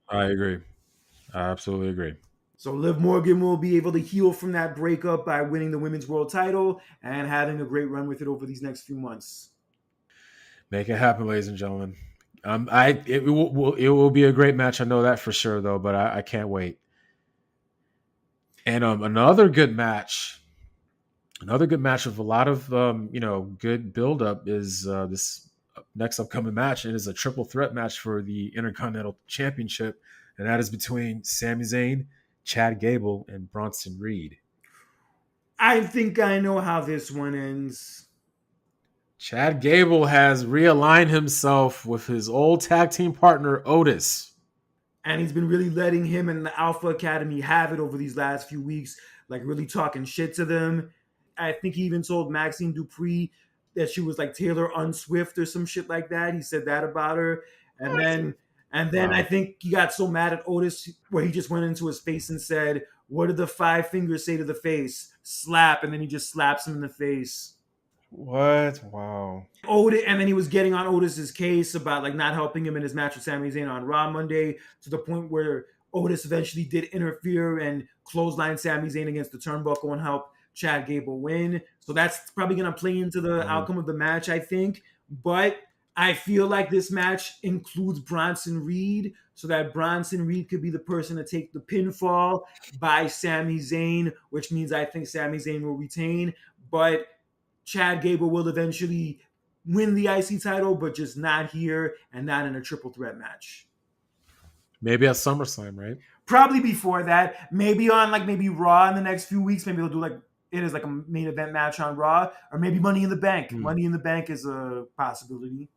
I agree. I absolutely agree. So Liv Morgan will be able to heal from that breakup by winning the women's world title and having a great run with it over these next few months. Make it happen, ladies and gentlemen. It will be a great match. I know that for sure, though. But I can't wait. And another good match with a lot of good build up is this next upcoming match. It is a triple threat match for the Intercontinental Championship, and that is between Sami Zayn, Chad Gable, and Bronson Reed. I think I know how this one ends. Chad Gable has realigned himself with his old tag team partner Otis. And he's been really letting him and the Alpha Academy have it over these last few weeks, like really talking shit to them. I think he even told Maxine Dupree that she was like Taylor Unswift or some shit like that. He said that about her. And then Wow. I think he got so mad at Otis where he just went into his face and said, "What did the five fingers say to the face? Slap." And then he just slaps him in the face. What? Wow. Otis, and then he was getting on Otis's case about like not helping him in his match with Sami Zayn on Raw Monday, to the point where Otis eventually did interfere and clothesline Sami Zayn against the turnbuckle and help Chad Gable win. So that's probably going to play into the outcome of the match, I think. But I feel like this match includes Bronson Reed, so that Bronson Reed could be the person to take the pinfall by Sami Zayn, which means I think Sami Zayn will retain. But Chad Gable will eventually win the IC title, but just not here and not in a triple threat match. Maybe at SummerSlam, right? Probably before that. Maybe on maybe Raw in the next few weeks. Maybe they'll do it as a main event match on Raw, or maybe Money in the Bank. Money in the Bank is a possibility.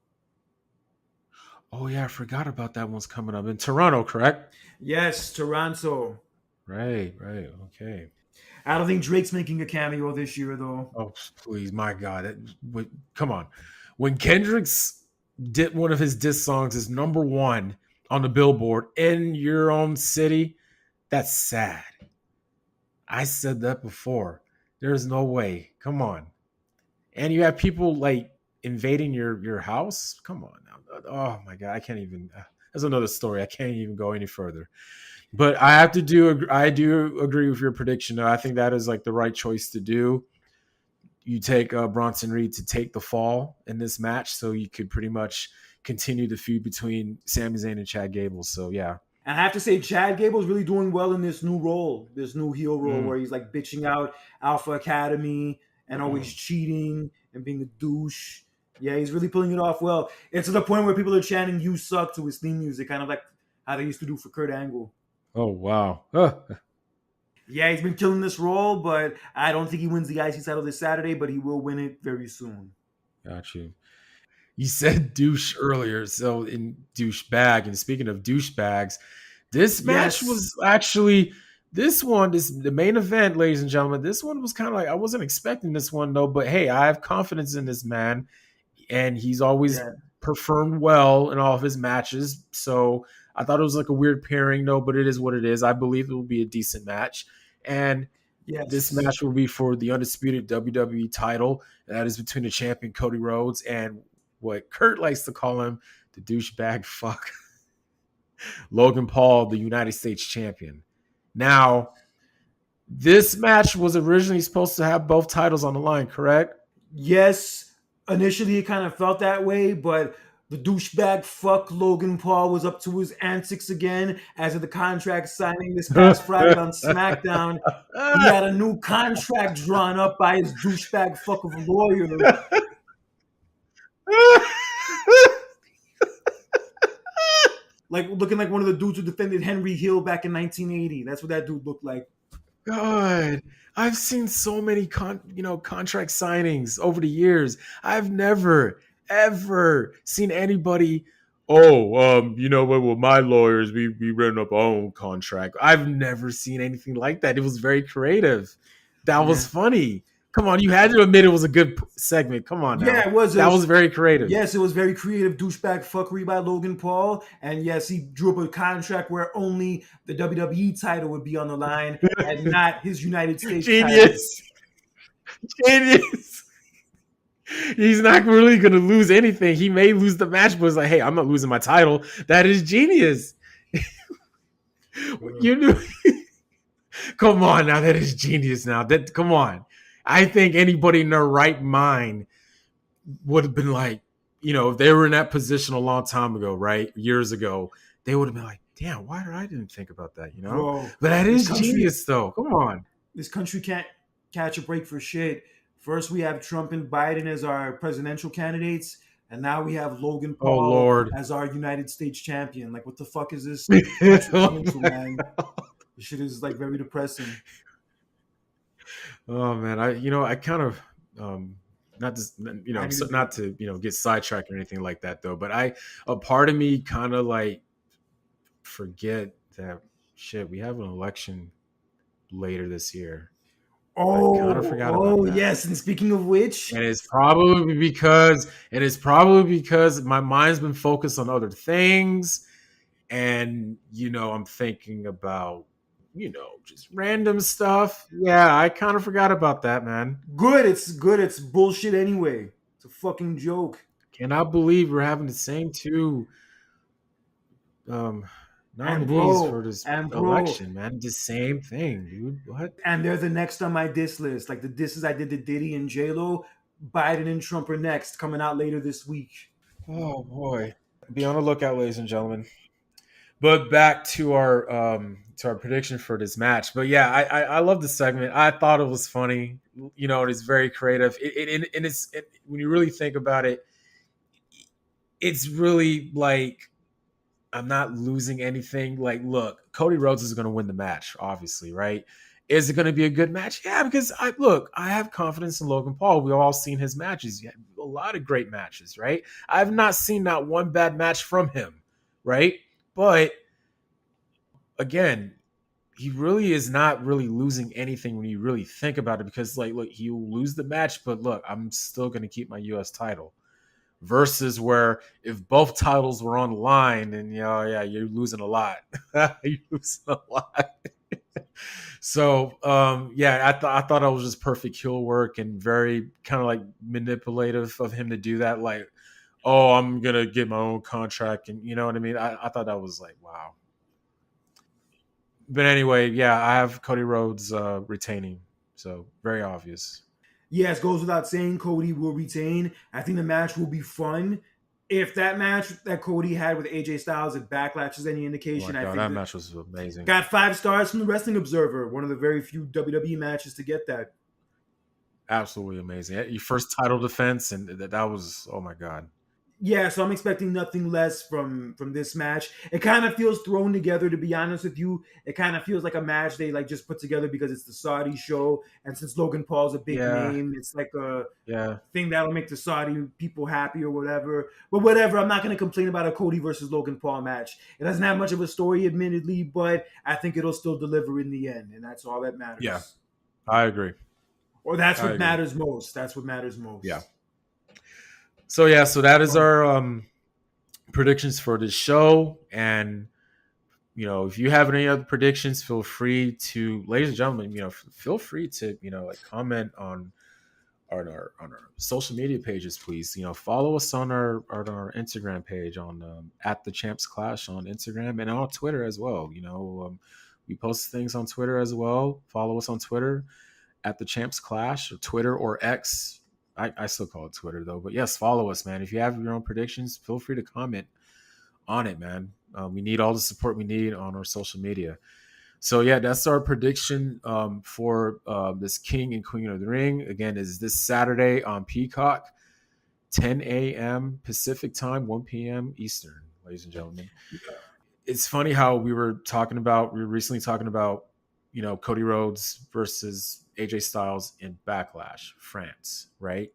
Oh yeah, I forgot about that one's coming up in Toronto, correct? Yes, Toronto. Right. Okay. I don't think Drake's making a cameo this year, though. Oh, please, my God. Come on. When Kendrick's did one of his diss songs is number one on the Billboard in your own city, that's sad. I said that before. There's no way. Come on. And you have people invading your house. Come on now. Oh my God. I can't even. That's another story. I can't even go any further. But I do agree with your prediction. I think that is the right choice to do. You take Bronson Reed to take the fall in this match, so you could pretty much continue the feud between Sami Zayn and Chad Gable. So yeah. And I have to say, Chad Gable's really doing well in this new role, this new heel role, where he's bitching out Alpha Academy and always cheating and being a douche. Yeah, he's really pulling it off well. It's to the point where people are chanting "You suck" to his theme music, kind of like how they used to do for Kurt Angle. Oh, wow. Yeah, he's been killing this role, but I don't think he wins the IC title this Saturday, but he will win it very soon. Got you. You said douche earlier, so in douchebag. And speaking of douchebags, this match was actually the main event, ladies and gentlemen. This one was kind of I wasn't expecting this one though, but hey, I have confidence in this man, and he's always performed well in all of his matches. So I thought it was a weird pairing, though, but it is what it is. I believe it will be a decent match. And this match will be for the undisputed WWE title. That is between the champion Cody Rhodes and what Kurt likes to call him, the douchebag fuck, Logan Paul, the United States champion. Now, this match was originally supposed to have both titles on the line, correct? Yes. Initially, it kind of felt that way, but the douchebag fuck Logan Paul was up to his antics again as of the contract signing this past Friday on SmackDown. He had a new contract drawn up by his douchebag fuck of a lawyer. Like looking like one of the dudes who defended Henry Hill back in 1980. That's what that dude looked like. God, I've seen so many contract signings over the years. I've never ever seen anybody. Oh, you know what? Well, my lawyers, we ran up our own contract. I've never seen anything like that. It was very creative. That was Yeah. funny. Come on, you had to admit it was a good segment. Come on Yeah, now, it was. It that was. was very creative. Yes, it was very creative douchebag fuckery by Logan Paul. And yes, he drew up a contract where only the WWE title would be on the line and not his United States title. Genius, genius. He's not really going to lose anything. He may lose the match, but it's like, hey, I'm not losing my title. That is genius. You knew. Come on now, that is genius. Now that come on, I think anybody in their right mind would have been like, if they were in that position a long time ago, right, years ago, they would have been like, damn, why did I didn't think about that? Bro, But that this is country genius, though. Come on. this country can't catch a break for shit. First we have Trump and Biden as our presidential candidates, and now we have Logan Oh Paul Lord. as our United States champion. Like what the fuck is this country coming to, man? This shit is like very depressing. Oh man, I kind of not to I need to not to get sidetracked or anything like that though, but a part of me kind of like forget that shit. We have an election later this year. I kind of forgot about that. Yes. And speaking of which, And it's probably because my mind's been focused on other things, and I'm thinking about just random stuff. Yeah, I kind of forgot about that, man. good. It's good. It's bullshit anyway. It's a fucking joke. Cannot believe we're having the same two um And nominees bro, for this and bro, election, man. The same thing, dude. What? and they're the next on my diss list. Like the disses I did to Diddy and J Lo, Biden and Trump are next, coming out later this week. Oh boy. Be on the lookout, ladies and gentlemen. But back to our prediction for this match. But yeah, I love the segment. I thought it was funny. It is very creative. When you really think about it, it's really like I'm not losing anything. Like, look, Cody Rhodes is going to win the match, obviously, right? Is it going to be a good match? Yeah, because I have confidence in Logan Paul. We've all seen his matches. He had a lot of great matches, right? I've not seen not one bad match from him, right? But again, he really is not really losing anything when you really think about it, because like, look, he'll lose the match, but look, I'm still going to keep my US title. Versus where if both titles were on the line, then yeah, you're losing a lot. You're losing a lot. So yeah, I thought that was just perfect heel work and very kind of like manipulative of him to do that. Like, oh, I'm gonna get my own contract, and you know what I mean. I thought that was like, wow. But anyway, yeah, I have Cody Rhodes retaining, so very obvious. Yes, goes without saying, Cody will retain. I think the match will be fun. If that match that Cody had with AJ Styles at Backlash is any Oh my indication, I god, think that that match was amazing. got 5 stars from the Wrestling Observer, one of the very few WWE matches to get that. Absolutely amazing. Your first title defense, and that was, oh my god. Yeah, so I'm expecting nothing less from this match. It kind of feels thrown together, to be honest with you. It kind of feels like a match they like just put together because it's the Saudi show, and since Logan Paul's a big Yeah, name, it's like a yeah, thing that'll make the Saudi people happy or whatever. But whatever, I'm not going to complain about a Cody versus Logan Paul match. It doesn't have much of a story, admittedly, but I think it'll still deliver in the end, and that's all that yeah. matters. I agree. Or that's I what agree. matters most. That's what matters most. Yeah. So yeah, so that is Fun. our predictions for this show. And if you have any other predictions, feel free to, ladies and gentlemen, feel free to like comment on our social media pages, please. Follow us on our Instagram page on at the Champs Clash on Instagram, and on Twitter as well. We post things on Twitter as well. Follow us on Twitter at the Champs Clash, or Twitter or X. I still call it Twitter though, but yes, follow us, man. If you have your own predictions, feel free to comment on it, man. We need all the support we need on our social media. So yeah, that's our prediction for this King and Queen of the Ring. Again, is this Saturday on Peacock, 10 a.m. Pacific time, 1 p.m. Eastern, ladies and gentlemen. It's funny how we were recently talking about, Cody Rhodes versus AJ Styles in Backlash, France, right?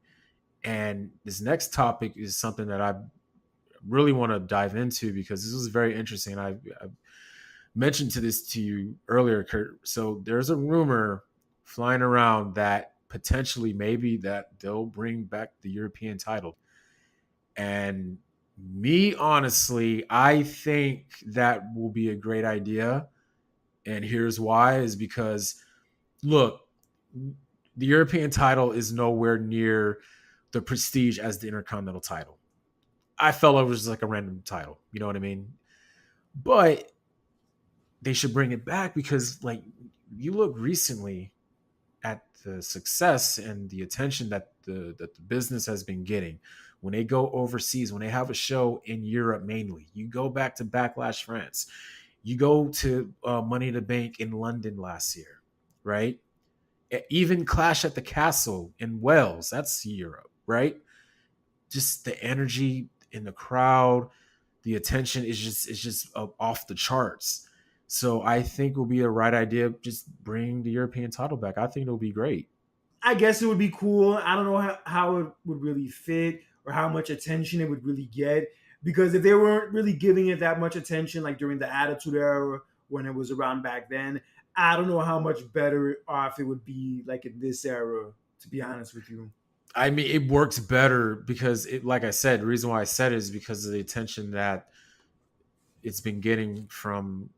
And this next topic is something that I really want to dive into because this was very interesting. I mentioned this to you earlier, Kurt. So there's a rumor flying around that potentially maybe that they'll bring back the European title. And me, honestly, I think that will be a great idea. And here's why is because, look, the European title is nowhere near the prestige as the Intercontinental title. I felt it was just like a random title. You know what I mean? But they should bring it back because, like, you look recently at the success and the attention that the business has been getting when they go overseas, when they have a show in Europe mainly. You go back to Backlash France, you go to Money in the Bank in London last year, right? Even Clash at the Castle in Wales, that's Europe, right? Just the energy in the crowd, the attention is just off the charts. So I think it will be a right idea. Just bring the European title back. I think it'll be great. I guess it would be cool. I don't know how it would really fit or how much attention it would really get. Because if they weren't really giving it that much attention, like during the Attitude Era when it was around back then, I don't know how much better off it would be like in this era, to be honest with you. I mean, it works better because like I said, the reason why I said it is because of the attention that it's been getting from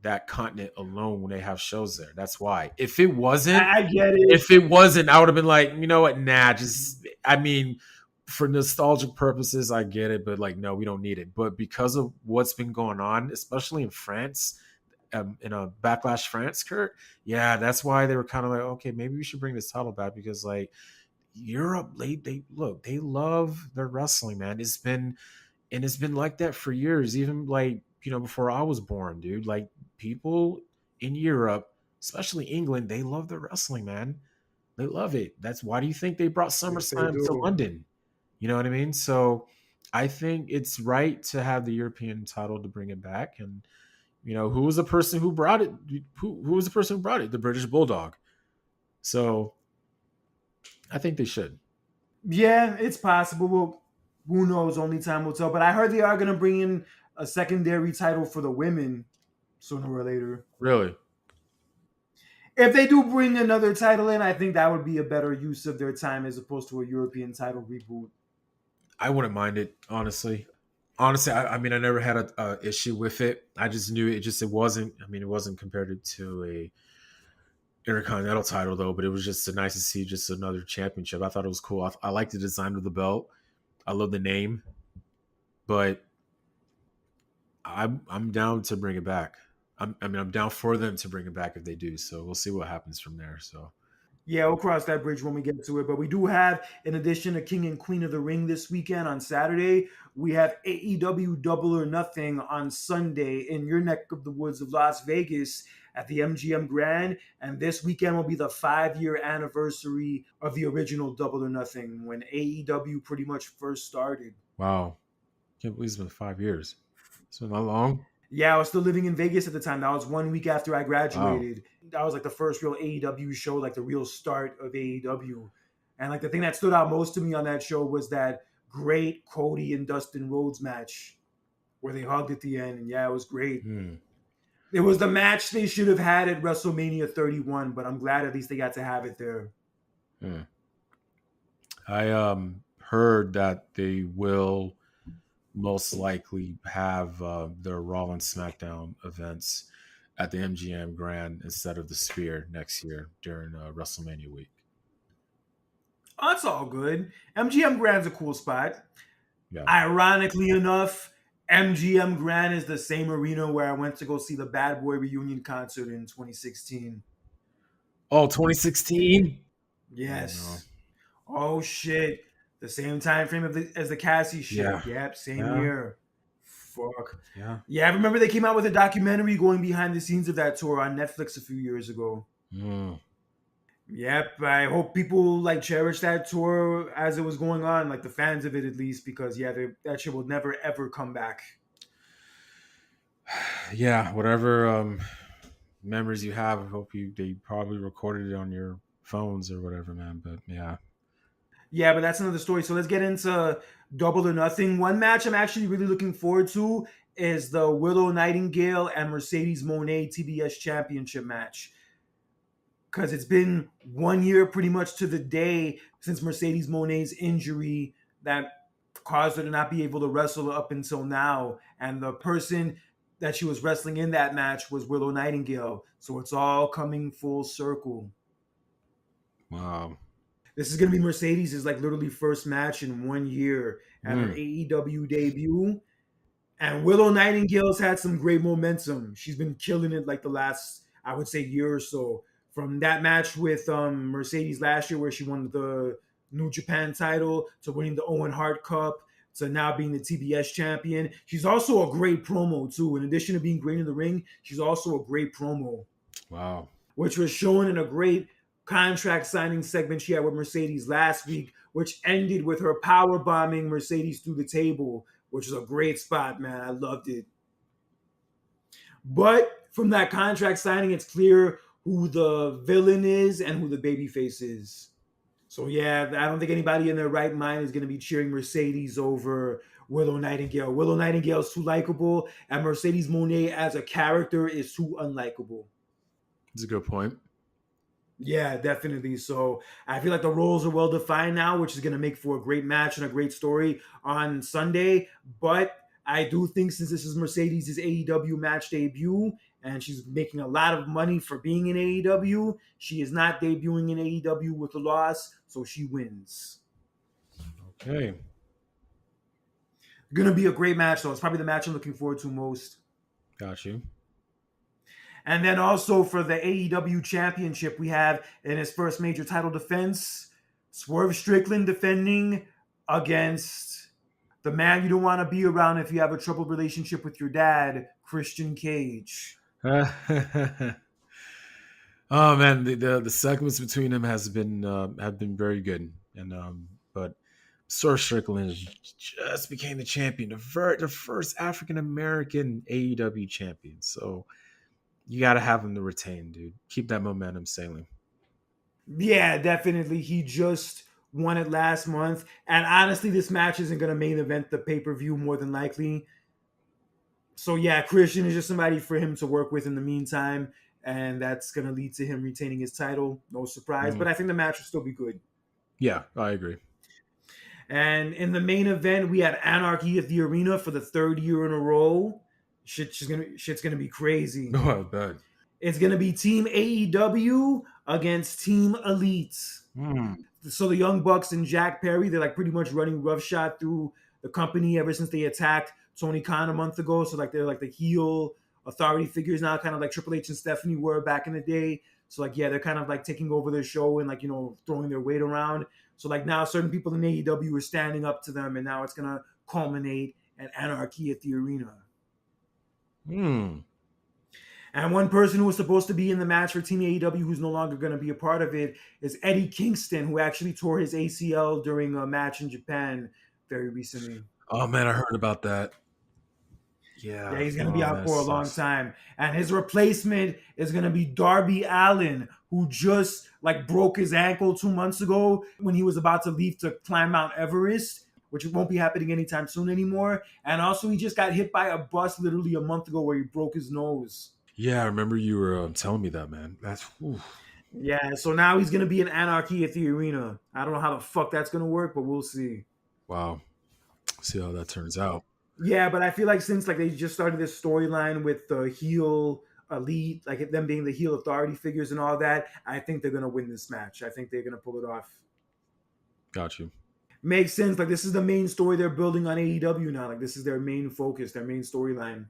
that continent alone when they have shows there. That's why. I get it. If it wasn't, I would have been like, you know what? Nah, just, I mean, for nostalgic purposes, I get it, but like, no, we don't need it. But because of what's been going on, especially in France, in a Backlash France, Kurt, yeah, that's why they were kind of like, okay, maybe we should bring this title back because like Europe, they look, they love their wrestling, man. It's been like that for years, even like, before I was born, dude. Like people in Europe, especially England, they love their wrestling, man. They love it. That's why do you think they brought Yes, they SummerSlam to do. London? You know what I mean? So I think it's right to have the European title to bring it back. And who was the person who brought it? Who was the person who brought it? The British Bulldog. So I think they should. Yeah, it's possible. Well, who knows? Only time will tell. But I heard they are going to bring in a secondary title for the women sooner or later. Really, If they do bring another title in, I think that would be a better use of their time as opposed to a European title reboot. I wouldn't mind it, honestly. Honestly, I mean, I never had a issue with it. I just knew it wasn't. I mean, it wasn't compared to a Intercontinental title though, but it was just nice to see just another championship. I thought it was cool. I like the design of the belt. I love the name, but I'm down to bring it back. I'm down for them to bring it back if they do. So we'll see what happens from there. So Yeah, we'll cross that bridge when we get to it. But we do have, in addition to King and Queen of the Ring this weekend on Saturday, we have AEW Double or Nothing on Sunday in your neck of the woods of Las Vegas at the MGM Grand. And this weekend will be the 5-year anniversary of the original Double or Nothing when AEW pretty much first started. wow, can't believe it's been 5 years. It's been that long. Yeah, I was still living in Vegas at the time. That was 1 week after I Wow. graduated. That was like the first real AEW show, like the real start of AEW. And like the thing that stood out most to me on that show was that great Cody and Dustin Rhodes match where they hugged at the end. And yeah, it was great. Hmm. It was the match they should have had at WrestleMania 31, but I'm glad at least they got to have it there. Hmm. I heard that they will most likely have their Raw and SmackDown events at the MGM Grand instead of the Sphere next year during WrestleMania week. Oh, that's all good. MGM Grand's a cool spot. Yeah. Ironically enough, MGM Grand is the same arena where I went to go see the Bad Boy reunion concert in 2016. Oh, 2016? Oh no. Yes. Oh shit. The same time frame as the Cassie Yeah. shit. Yep, same Yeah. year. Fuck. Yeah. Yeah, I remember they came out with a documentary going behind the scenes of that tour on Netflix a few years ago. Mm. Yep, I hope people like cherish that tour as it was going on, like the fans of it at least, because yeah, that shit will never ever come back. Yeah, whatever memories you have, I hope they probably recorded it on your phones or whatever, man. But yeah. Yeah, but that's another story. So let's get into Double or Nothing. One match I'm actually really looking forward to is the Willow Nightingale and Mercedes Moné TBS Championship match. Because it's been 1 year pretty much to the day since Mercedes Moné's injury that caused her to not be able to wrestle up until now. And the person that she was wrestling in that match was Willow Nightingale. So it's all coming full circle. Wow. This is gonna be Mercedes' like literally first match in 1 year at her Mm. AEW debut. And Willow Nightingale's had some great momentum. She's been killing it like the last, I would say, year or so. From that match with Mercedes last year, where she won the New Japan title, to winning the Owen Hart Cup, to now being the TBS champion. She's also a great promo too. In addition to being great in the ring, she's also a great promo, Wow. which was shown in a great contract signing segment she had with Mercedes last week, which ended with her power bombing Mercedes through the table, which was a great spot, man. I loved it. But from that contract signing, it's clear who the villain is and who the babyface is. So yeah, I don't think anybody in their right mind is going to be cheering Mercedes over Willow Nightingale. Willow Nightingale is too likable, and Mercedes Monet as a character is too unlikable. That's a good point. Yeah, definitely. So I feel like the roles are well defined now, which is going to make for a great match and a great story on Sunday. But I do think since this is Mercedes' AEW match debut and she's making a lot of money for being in AEW, she is not debuting in AEW with a loss, so she wins. Okay. Gonna be a great match, though. It's probably the match I'm looking forward to most. Got you. And then also for the AEW Championship, we have in his first major title defense, Swerve Strickland defending against the man you don't want to be around if you have a troubled relationship with your dad, Christian Cage. Oh man, the segments between them has been have been very good, and but Sir Strickland just became the champion, the first African American AEW champion. So you got to have him to retain, dude. Keep that momentum sailing. Yeah, definitely. He just won it last month. And honestly, this match isn't going to main event the pay per view more than likely. So yeah, Christian is just somebody for him to work with in the meantime. And that's going to lead to him retaining his title. No surprise. Mhm. But I think the match will still be good. Yeah, I agree. And in the main event, we have Anarchy at the Arena for the third year in a row. Shit's gonna be crazy. Oh, bad. It's gonna be Team AEW against Team Elite. Mm. So the Young Bucks and Jack Perry, they're like pretty much running roughshod through the company ever since they attacked Tony Khan a month ago. So like they're like the heel authority figures now, kind of like Triple H and Stephanie were back in the day. So like yeah, they're kind of like taking over the show and like throwing their weight around. So like now certain people in AEW are standing up to them, and now it's gonna culminate at Anarchy at the Arena. Mm. And one person who was supposed to be in the match for Team AEW who's no longer going to be a part of it is Eddie Kingston, who actually tore his ACL during a match in Japan very recently. Oh man, I heard about that. Yeah, Yeah. he's going to be Oh out man, it for a long sucks. time. And his replacement is going to be Darby Allin, who just like broke his ankle 2 months ago when he was about to leave to climb Mount Everest, which won't be happening anytime soon anymore. And also, he just got hit by a bus literally a month ago where he broke his nose. Yeah, I remember you were telling me that, man. That's whew. Yeah, so now he's gonna be an Anarchy at the Arena. I don't know how the fuck that's gonna work, but we'll see. Wow. See how that turns out. Yeah, but I feel like since like they just started this storyline with the heel elite, like them being the heel authority figures and all that, I think they're gonna win this match. I think they're gonna pull it off. Got you. Makes sense. Like this is the main story they're building on AEW now. Like this is their main focus, their main storyline.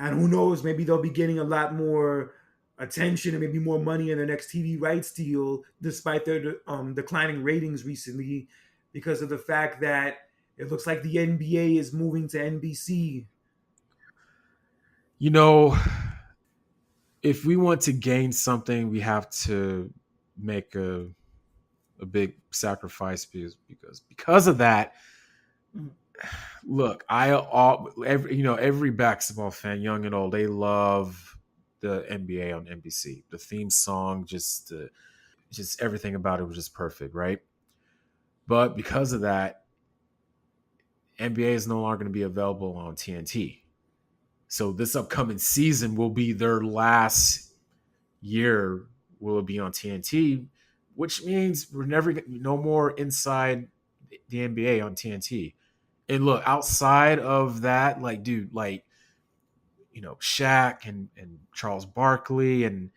And who knows, maybe they'll be getting a lot more attention and maybe more money in their next TV rights deal, despite their declining ratings recently, because of the fact that it looks like the NBA is moving to NBC. You know, if we want to gain something, we have to make a big sacrifice because of that. Look, I all every every basketball fan, young and old, they love the NBA on NBC. The theme song, just everything about it was just perfect, right? But because of that, NBA is no longer going to be available on TNT. So this upcoming season will be their last year. Will it be on TNT? Which means we're never no more inside the NBA on TNT. And look, outside of that, like, dude, like, Shaq and Charles Barkley and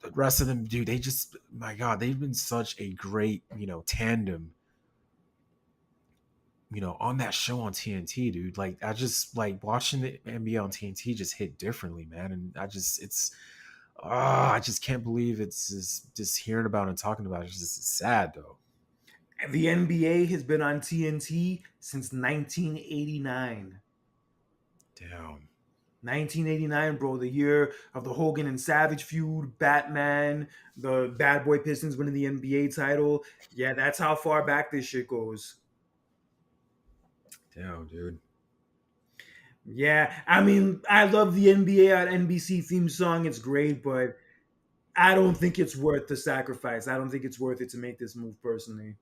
the rest of them, dude, they just, my God, they've been such a great, tandem, on that show on TNT, dude. Like, I just like watching the NBA on TNT just hit differently, man. And I just can't believe it's just hearing about it and talking about it. It's just sad, though. The NBA has been on TNT since 1989. Damn. 1989, bro, the year of the Hogan and Savage feud, Batman, the Bad Boy Pistons winning the NBA title. Yeah, that's how far back this shit goes. Damn, dude. Yeah, I mean, I love the NBA on NBC theme song. It's great, but I don't think it's worth the sacrifice. I don't think it's worth it to make this move personally.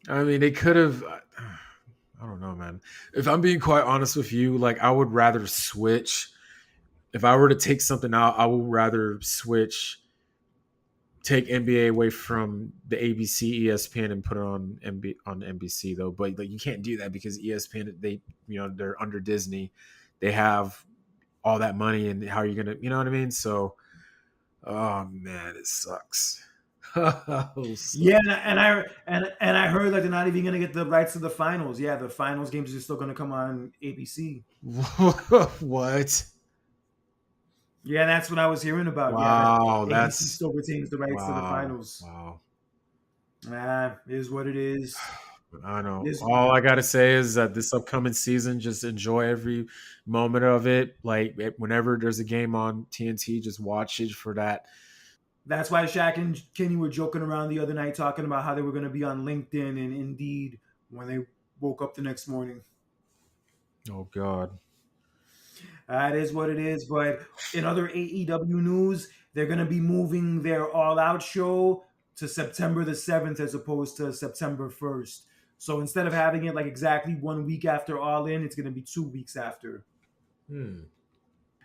I mean, they could have. I don't know, man. If I'm being quite honest with you, like, I would rather switch. If I were to take something out, I would rather take NBA away from the ABC, ESPN, and put it on NBC though. But like, you can't do that because ESPN, they're under Disney. They have all that money, and how are you gonna, you know what I mean? So, oh man, it sucks. Oh, Yeah, and I heard that they're not even gonna get the rights to the finals. Yeah, the finals games are still gonna come on ABC. what? Yeah, that's what I was hearing about. Yeah, that Wow, ABC that's still retains the rights to the wow, finals. wow. Ah, is what it is. I know. Is All I gotta say is that this upcoming season, just enjoy every moment of it. Like, whenever there's a game on TNT, just watch it for that. That's why Shaq and Kenny were joking around the other night, talking about how they were going to be on LinkedIn and Indeed when they woke up the next morning. Oh God. It is what it is. But in other AEW news, they're going to be moving their All Out show to September the 7th as opposed to September 1st. So instead of having it like exactly 1 week after All In, it's going to be 2 weeks after. Hmm.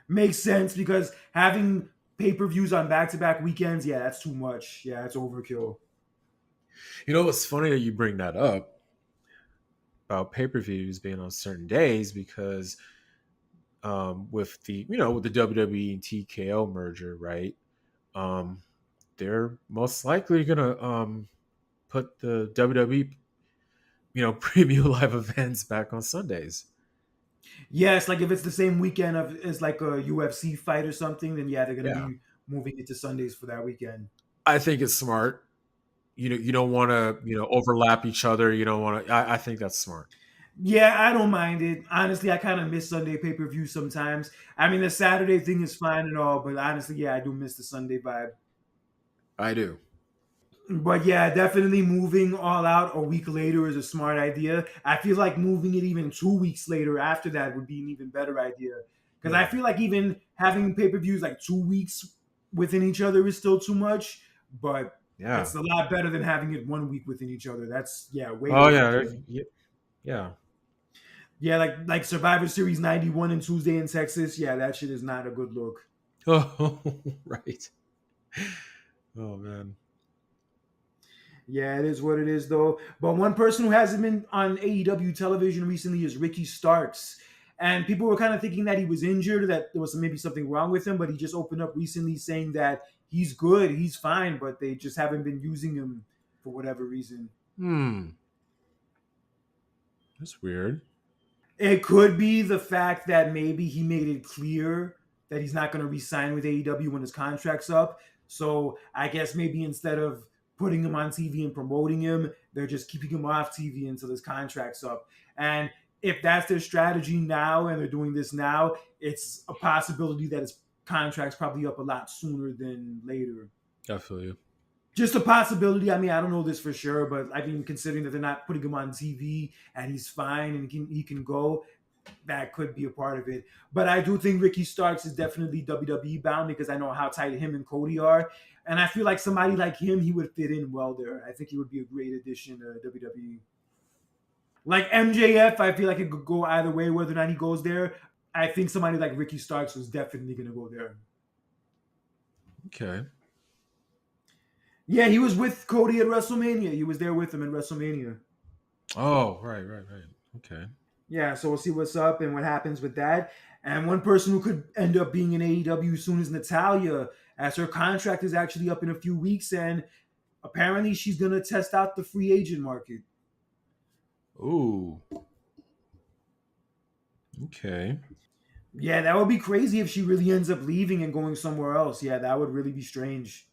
Makes sense because having pay per views on back to back weekends, yeah, that's too much. Yeah, it's overkill. You know what's funny that you bring that up about pay-per-views being on certain days, because with the WWE and TKO merger, right? Um, they're most likely gonna put the WWE preview live events back on Sundays. Yes, like if it's the same weekend of as like a UFC fight or something, then yeah, they're gonna Yeah, be moving it to Sundays for that weekend. I think it's smart. You don't want to overlap each other. You don't want to. I think that's smart. Yeah, I don't mind it. Honestly, I kind of miss Sunday pay per view sometimes. I mean, the Saturday thing is fine and all, but honestly, yeah, I do miss the Sunday vibe. I do. But yeah, definitely moving all out a week later is a smart idea. I feel like moving it even 2 weeks later after that would be an even better idea. Because I Hmm. feel like even having pay per views like 2 weeks within each other is still too much, but Yeah. it's a lot better than having it 1 week within each other. That's yeah, way Oh yeah. overkill. Yeah. Yeah, like Survivor Series 91 and Tuesday in Texas. Yeah, that shit is not a good look. Oh, right. Oh man. Yeah, it is what it is, though. But one person who hasn't been on AEW television recently is Ricky Starks. And people were kind of thinking that he was injured, that there was maybe something wrong with him, but he just opened up recently saying that he's good, he's fine, but they just haven't been using him for whatever reason. Hmm. That's weird. It could be the fact that maybe he made it clear that he's not going to re-sign with AEW when his contract's up. So I guess maybe instead of putting him on TV and promoting him, they're just keeping him off TV until his contract's up. And if that's their strategy now and they're doing this now, it's a possibility that his contract's probably up a lot sooner than later. I feel you. Just a possibility. I mean, I don't know this for sure, but I mean, considering that they're not putting him on TV and he's fine and he can go, that could be a part of it. But I do think Ricky Starks is definitely WWE bound because I know how tight him and Cody are, and I feel like somebody like him, he would fit in well there. I think he would be a great addition to WWE. Like MJF, I feel like it could go either way, whether or not he goes there. I think somebody like Ricky Starks was definitely going to go there. Okay. Yeah, he was with Cody at WrestleMania. He was there with him at WrestleMania. Oh, right. Okay. Yeah, so we'll see what's up and what happens with that. And one person who could end up being in AEW soon is Natalia, as her contract is actually up in a few weeks, and apparently she's going to test out the free agent market. Ooh. Okay. Yeah, that would be crazy if she really ends up leaving and going somewhere else. Yeah, that would really be strange.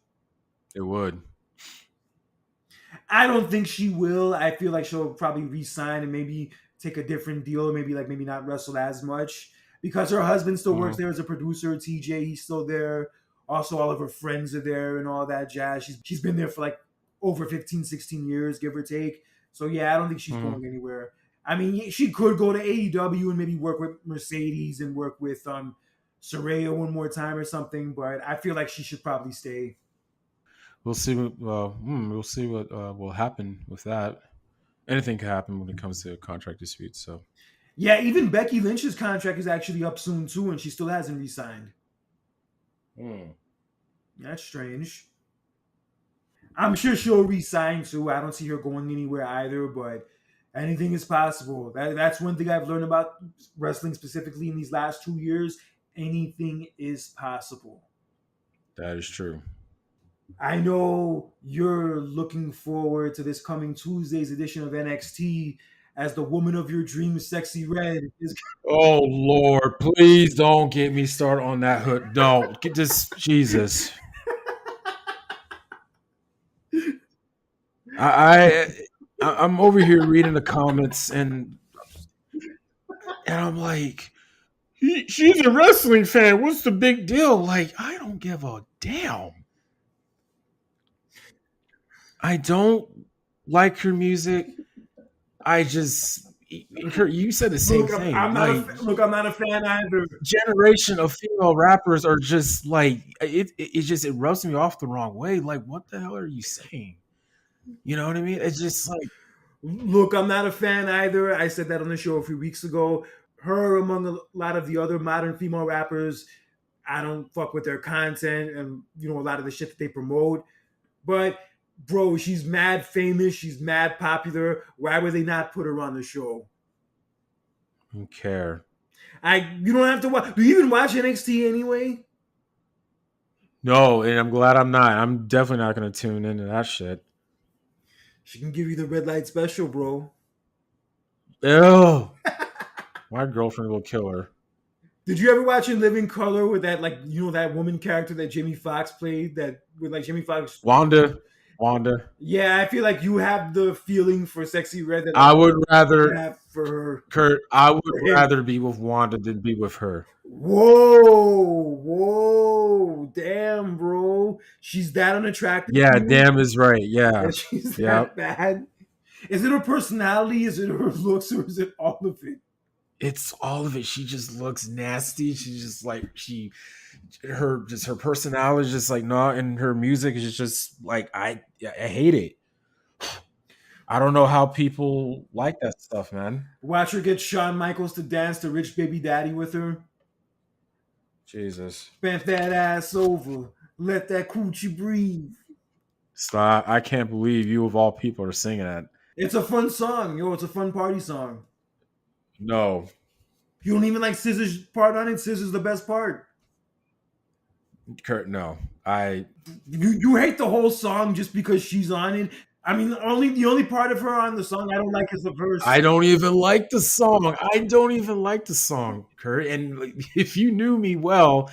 It would. I don't think she will. I feel like she'll probably resign and maybe take a different deal, maybe not wrestle as much because her husband still works there as a producer. TJ, he's still there. Also, all of her friends are there and all that jazz. She's been there for like over 15, 16 years, give or take. So yeah, I don't think she's going anywhere. I mean, she could go to AEW and maybe work with Mercedes and work with Saraya one more time or something, but I feel like she should probably stay. We'll see. We'll see what will happen with that. Anything can happen when it comes to contract disputes. So Yeah, even Becky Lynch's contract is actually up soon too, and she still hasn't re-signed. That's strange. I'm sure she'll re-sign too. I don't see her going anywhere either, but anything is possible. That's one thing I've learned about wrestling specifically in these last 2 years. Anything is possible. that is true. I know you're looking forward to this coming Tuesday's edition of NXT as the woman of your dreams, Sexy Red, is. Oh Lord, please don't get me started on that hood. Don't get this, Jesus. I'm over here reading the comments and I'm like, she's a wrestling fan. What's the big deal? Like, I don't give a damn. I don't like her music. I just, you said the same thing. I'm not a fan either. Generation of female rappers are just like it rubs me off the wrong way. Like, what the hell are you saying? You know what I mean? It's just like, Look, I'm not a fan either. I said that on the show a few weeks ago. Her, among a lot of the other modern female rappers, I don't fuck with their content and a lot of the shit that they promote. But bro, she's mad famous. She's mad popular. Why would they not put her on the show? I don't care. You don't have to watch. Do you even watch NXT anyway? No, and I'm glad I'm not. I'm definitely not going to tune into that shit. She can give you the red light special, bro. Ew. My girlfriend will kill her. Did you ever watch In Living Color with that, that woman character that Jamie Foxx played? That with Jamie Foxx. Wanda. Yeah, I feel like you have the feeling for Sexy Red that I would rather have for her. Kurt. I would rather be with Wanda than be with her. Whoa, damn, bro. She's that unattractive. Yeah, damn is right. Yeah, she's that bad. Is it her personality? Is it her looks, or is it all of it? It's all of it. She just looks nasty. She's just like her personality is just like no, and her music is just like I hate it. I don't know how people like that stuff, man. Watch her get Shawn Michaels to dance to Rich Baby Daddy with her. Jesus. Bent that ass over. Let that coochie breathe. Stop. I can't believe you of all people are singing that. It's a fun song, yo. It's a fun party song. No. You don't even like Scissor's part on it? Scissor's the best part. Kurt, no. You hate the whole song just because she's on it. I mean, the only part of her on the song I don't like is the verse. I don't even like the song. Kurt. And if you knew me well,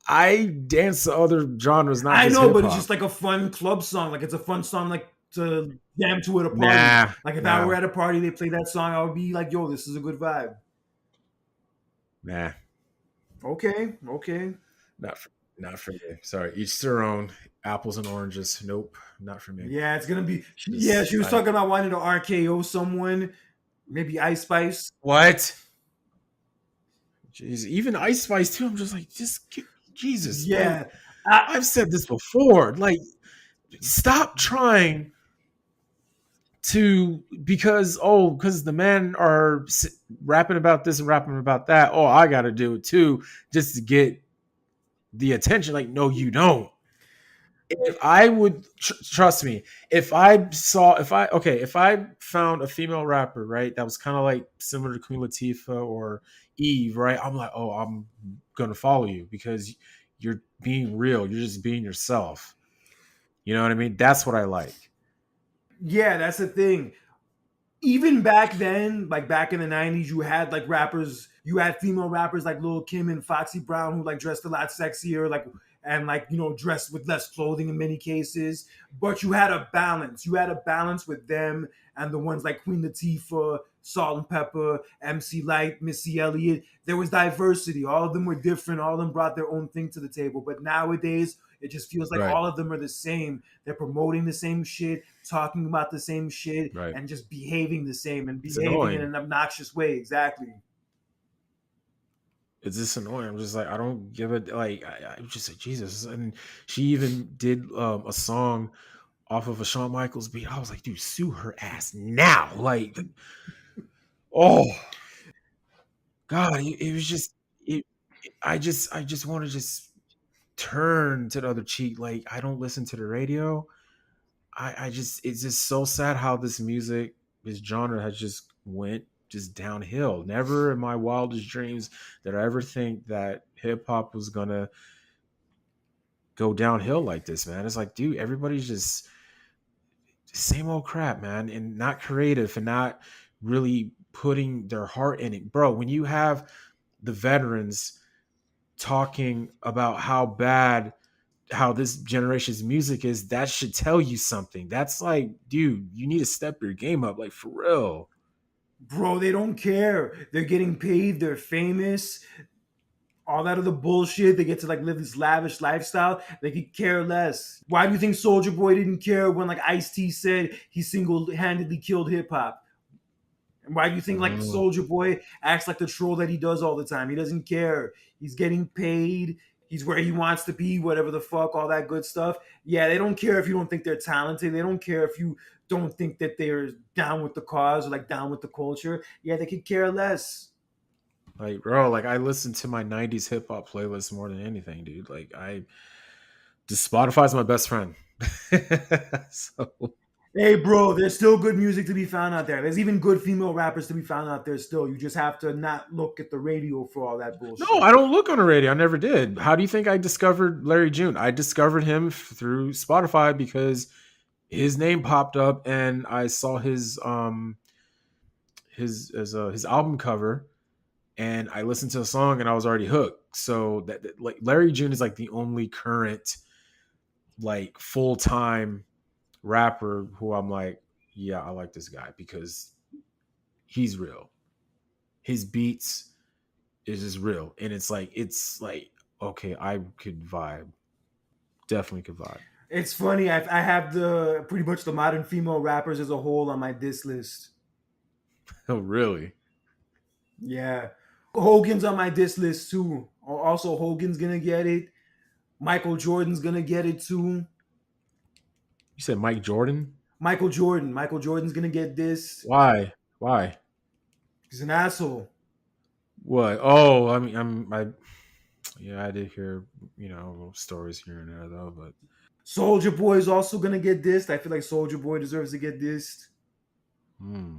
I dance to other genres, not just hip-hop. But it's just like a fun club song. Like it's a fun song, like to jam to at a party. Like if I were at a party, they play that song, I would be like, "Yo, this is a good vibe." Nah. Okay. Not for Not for me. Sorry. Each their own. Apples and oranges. Nope. Not for me. Yeah, it's gonna be. Yeah, Just she was I talking about wanting to RKO someone, maybe Ice Spice. what? Jeez, even Ice Spice too. I'm just like, Jesus. Like Yeah, I, I've said this before. Like, stop trying to because the men are rapping about this and rapping about that. Oh, I got to do it too, just to get the attention. Like, no, you don't. If I would trust me, if I found a female rapper, right, that was kind of like similar to Queen Latifah or Eve, right, I'm like, oh, I'm gonna follow you because you're being real, you're just being yourself. You know what I mean? That's what I like. yeah, that's the thing. Even back then, like back in the '90s, you had like rappers, you had female rappers like Lil Kim and Foxy Brown who like dressed a lot sexier, like and like dressed with less clothing in many cases. But you had a balance. You had a balance with them and the ones like Queen Latifah, Salt and Pepper, MC Light, Missy Elliott. There was diversity. All of them were different. All of them brought their own thing to the table. But nowadays, it just feels like Right, all of them are the same. They're promoting the same shit, talking about the same shit, right. and just behaving the same and It's behaving in annoying. an obnoxious way. Exactly. It's just annoying. I'm just like, I don't give it. Like, I'm just like, Jesus. And she even did a song off of a Shawn Michaels beat. I was like, dude, sue her ass now. Like, oh God, it was just it. I just want to just turn to the other cheek. Like, I don't listen to the radio. I just it's just so sad how this genre has just went just downhill. Never in my wildest dreams did I ever think that hip hop was gonna go downhill like this, man. It's like, dude, everybody's just same old crap, man, and not creative and not really putting their heart in it. Bro, when you have the veterans talking about how this generation's music is, that should tell you something. That's like, dude, you need to step your game up, like for real. Bro, they don't care. They're getting paid. They're famous. All that other bullshit. They get to like live this lavish lifestyle. They could care less. Why do you think Soldier Boy didn't care when like Ice T said he single handedly killed hip hop? And why do you think like Mm, Soldier Boy acts like the troll that he does all the time? He doesn't care. He's getting paid. He's where he wants to be, whatever the fuck, all that good stuff. Yeah, they don't care if you don't think they're talented. They don't care if you don't think that they're down with the cause or like down with the culture. Yeah, they could care less. like, bro, like I listen to my 90s hip hop playlist more than anything, dude. Like I just Spotify's my best friend. So Hey, bro, there's still good music to be found out there. There's even good female rappers to be found out there still. You just have to not look at the radio for all that no, bullshit. I don't look on the radio. I never did. How do you think I discovered Larry June? I discovered him through Spotify because his name popped up and I saw his album cover and I listened to the song and I was already hooked. So like Larry June is like the only current like full-time rapper who I'm like, yeah, I like this guy because he's real. His beats is just real. And it's like, okay, I could vibe. Definitely could vibe. It's funny. I have the pretty much the modern female rappers as a whole on my diss list. Oh, really? Yeah, Hogan's on my diss list too. Also, Hogan's gonna get it. Michael Jordan's gonna get it too. You said Mike Jordan? Michael Jordan. Michael Jordan's gonna get this. Why? Why? He's an asshole. What? Oh, I mean, yeah, I did hear, little stories here and there though, but Soldier Boy is also gonna get dissed. I feel like Soldier Boy deserves to get dissed. hmm.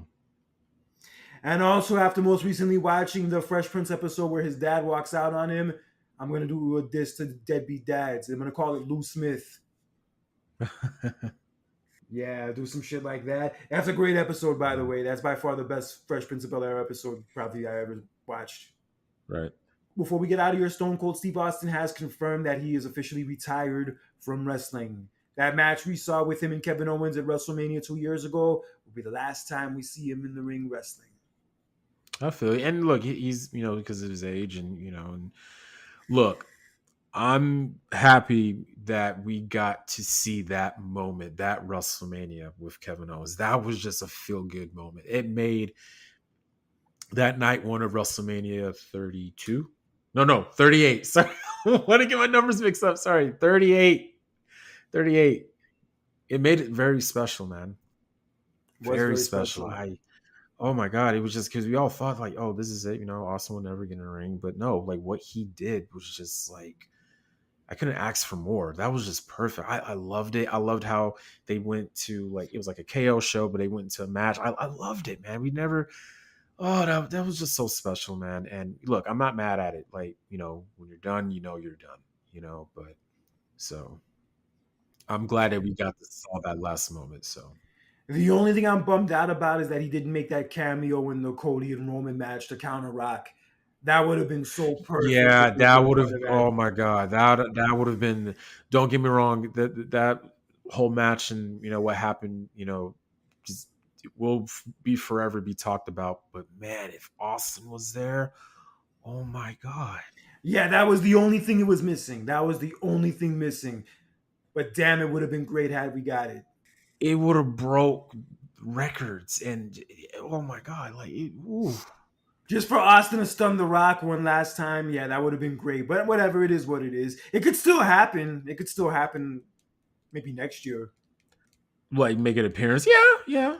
And also, after most recently watching the Fresh Prince episode where his dad walks out on him, I'm gonna do a diss to deadbeat dads. I'm gonna call it Lou Smith. Yeah, do some shit like that. That's a great episode, by the way. That's by far the best Fresh Prince of Bel Air episode probably I ever watched. Right. Before we get out of here, Stone Cold Steve Austin has confirmed that he is officially retired from wrestling. That match we saw with him and Kevin Owens at WrestleMania 2 years ago will be the last time we see him in the ring wrestling. I feel you. And look, he's because of his age and and look, I'm happy that we got to see that moment, that WrestleMania with Kevin Owens. That was just a feel good moment. It made that night one of WrestleMania 32. No, no, 38. Sorry. I want to get my numbers mixed up. Sorry. 38. 38. It made it very special, man. Was Very very special. special. Oh my God. It was just because we all thought, like, oh, this is it. Austin will never get in a ring. But no, like, what he did was just like, I couldn't ask for more. That was just perfect. I loved it. I loved how they went to, like, it was like a KO show, but they went into a match. I loved it, man. We never, oh, that was just so special, man. And look, I'm not mad at it. Like, when you're done, you're done, but so I'm glad that we got to saw that last moment. So The only thing I'm bummed out about is that he didn't make that cameo in the Cody and Roman match to counter Rock. That would have been so perfect if yeah, he had that been a would have, part of that. oh my God, that would have been, don't get me wrong, that whole match and what happened, just will be forever be talked about. But man, if Austin was there, oh my God. Yeah, that was the only thing it was missing. That was the only thing missing. But damn, it would have been great had we got it. It would have broke records and oh my God, like ooh. Just for Austin to stun The Rock one last time, yeah, that would have been great. But whatever, it is what it is. It could still happen. It could still happen maybe next year. Like make an appearance. Yeah, yeah.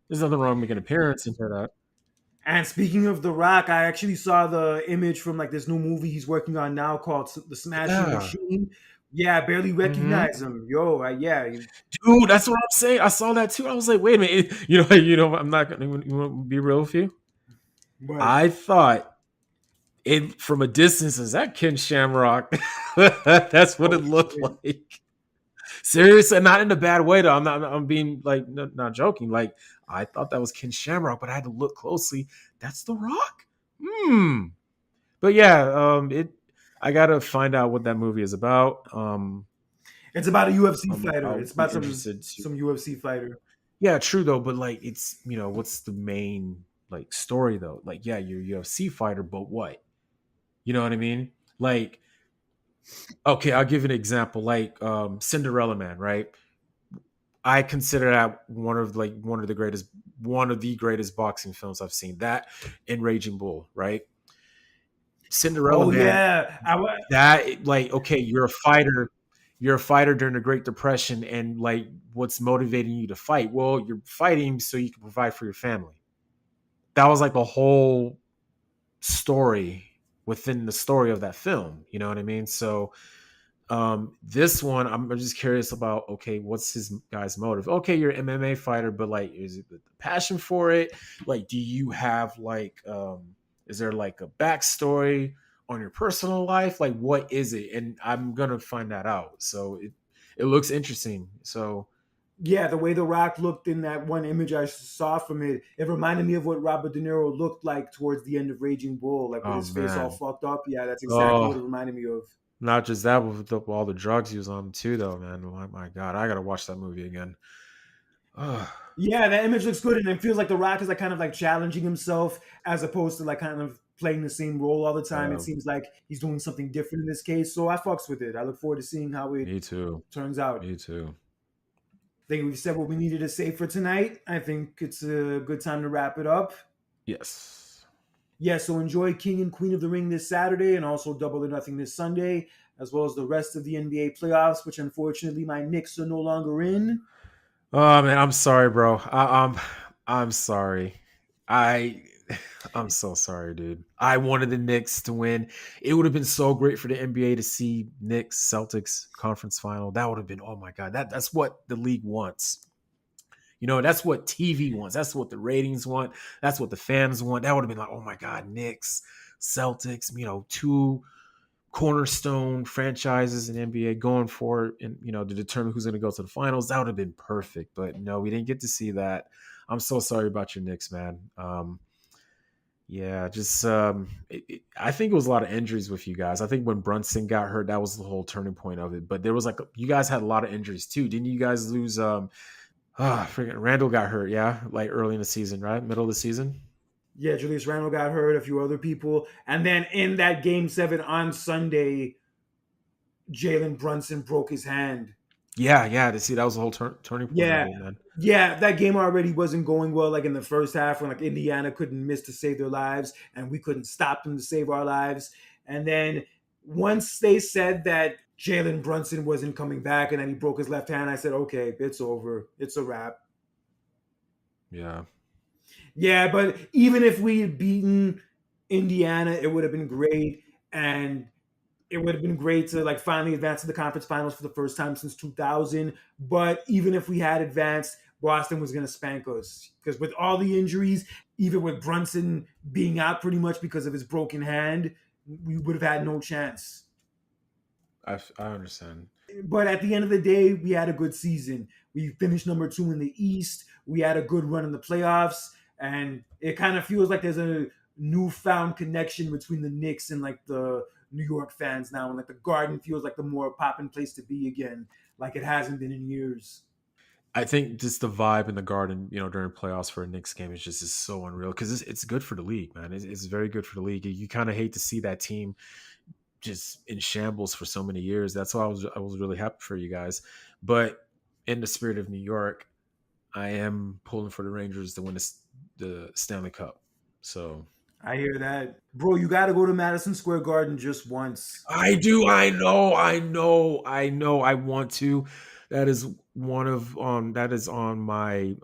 There's nothing wrong with making an appearance into that. And speaking of The Rock, I actually saw the image from like this new movie he's working on now called The Smashing Yeah. Machine. Yeah, I barely Hmm. recognize him. Yo, yeah. Dude, that's what I'm saying. I saw that too. I was like, wait a minute. I'm not gonna be real with you. But I thought it from a distance, is that Ken Shamrock? That's what oh it looked shit. like. Seriously, not in a bad way though. I'm being like not joking. Like I thought that was Ken Shamrock, but I had to look closely. That's The Rock. Hmm. But yeah, it. I gotta find out what that movie is about. It's about a UFC fighter. I'll It's be about interested to. some UFC fighter. Yeah, true though. But like, it's what's the main like story though? Like, yeah, you're a UFC fighter, but what? You know what I mean? Like, okay, I'll give you an example. Like, Cinderella Man, right? I consider that one of the greatest boxing films I've seen. That and Raging Bull, right? Cinderella Oh Man, yeah, that like, okay, you're a fighter during the Great Depression, and like what's motivating you to fight? Well, you're fighting so you can provide for your family. That was like the whole story within the story of that film. You know what I mean? So this one, I'm just curious about, okay, what's his guy's motive? Okay, you're an MMA fighter, but like, is it the passion for it? Like, do you have like is there like a backstory on your personal life? Like, what is it? And I'm gonna find that out. So it looks interesting. So yeah. The way The Rock looked in that one image I saw from it, it reminded me of what Robert De Niro looked like towards the end of Raging Bull, like with oh his face all man. fucked up. Yeah, that's exactly what it Oh, reminded me of. not just that, with all the drugs he was on too, though, man. Oh my God, I gotta watch that movie again. Oh, Yeah, that image looks good, and it feels like The Rock is like kind of like challenging himself as opposed to like kind of playing the same role all the time. It yeah, seems like he's doing something different in this case, so I fucks with it. I look forward to seeing how it me too. turns out. Me too. I think we've said what we needed to say for tonight. I think it's a good time to wrap it up. Yes. Yeah, so enjoy King and Queen of the Ring this Saturday and also Double or Nothing this Sunday, as well as the rest of the NBA playoffs, which unfortunately my Knicks are no longer in. Oh man, I'm sorry, bro. I'm sorry. I I'm so sorry, dude. I wanted the Knicks to win. It would have been so great for the NBA to see Knicks Celtics conference final. That would have been, oh my God. That's what the league wants. That's what TV wants. That's what the ratings want. That's what the fans want. That would have been like, oh my God, Knicks, Celtics, two cornerstone franchises in NBA going for it, and to determine who's going to go to the finals. That would have been perfect, but no, we didn't get to see that. I'm so sorry about your Knicks, man. Yeah, just I think it was a lot of injuries with you guys. I think when Brunson got hurt, that was the whole turning point of it. But there was like, you guys had a lot of injuries too. Didn't you guys lose? Freaking Randall got hurt. Yeah, like early in the season, right? Middle of the season. Yeah, Julius Randle got hurt, a few other people. And then in that game 7 on Sunday, Jalen Brunson broke his hand. Yeah, yeah. To see that was the whole turning point of Yeah, it, man. yeah, that game already wasn't going well. Like in the first half, when like Indiana couldn't miss to save their lives, and we couldn't stop them to save our lives. And then once they said that Jalen Brunson wasn't coming back, and then he broke his left hand, I said, okay, it's over. It's a wrap. Yeah. Yeah, but even if we had beaten Indiana, it would have been great, and it would have been great to like finally advance to the conference finals for the first time since 2000. But even if we had advanced, Boston was going to spank us because with all the injuries, even with Brunson being out pretty much because of his broken hand, we would have had no chance. I understand. But at the end of the day, we had a good season. We finished number 2 in the East. We had a good run in the playoffs, and it kind of feels like there's a newfound connection between the Knicks and like the New York fans now, and like the Garden feels like the more poppin' place to be again, like it hasn't been in years. I think just the vibe in the Garden, during playoffs for a Knicks game is so unreal because it's good for the league, man. It's very good for the league. You kind of hate to see that team just in shambles for so many years. That's why I was really happy for you guys. But in the spirit of New York, I am pulling for the Rangers to win the Stanley Cup. So I hear that, bro. You got to go to Madison Square Garden just once. I do. I know. I know. I know. I want to. That is one of That is on my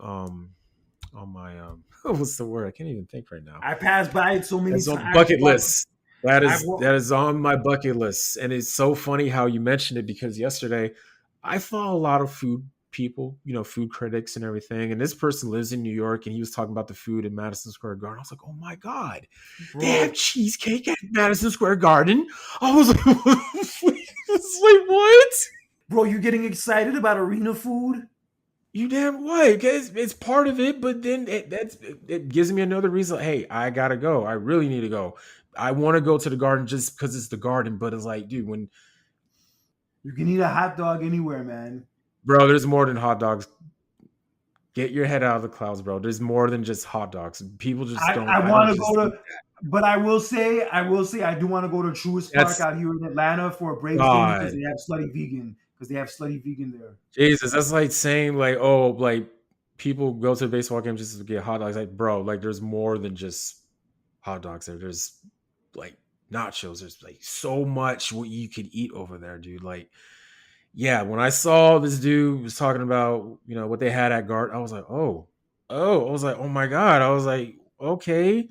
what's the word? I can't even think right now. I passed by it so many That's times. on bucket list. That I've is walked. that is on my bucket list, and it's so funny how you mentioned it because yesterday I follow a lot of food people, food critics and everything, and this person lives in New York, and he was talking about the food in Madison Square Garden. I was like, oh my god, they have Bro, cheesecake at Madison Square Garden. I was like, like what? bro, you getting excited about arena food? You damn right, because it's part of it. But then it gives me another reason. Like, hey, I gotta go. I really need to go. I want to go to the Garden just because it's the Garden. But it's like, dude, when You can eat a hot dog anywhere, man. bro, there's more than hot dogs. Get your head out of the clouds, bro. There's more than just hot dogs. People just don't. I I don't want to go just eat to, but I will say, I do want to go to Truist that. Park That's out here in Atlanta for a Braves game because God, they have slutty vegan. Because they have slutty vegan there. Jesus. That's like saying like, oh, like people go to a baseball game just to get hot dogs. Like, bro, like there's more than just hot dogs there. There's like nachos. There's like so much what you could eat over there, dude. Like, yeah, when I saw this dude was talking about, what they had at Guard, I was like, I was like, oh my god, I was like, okay,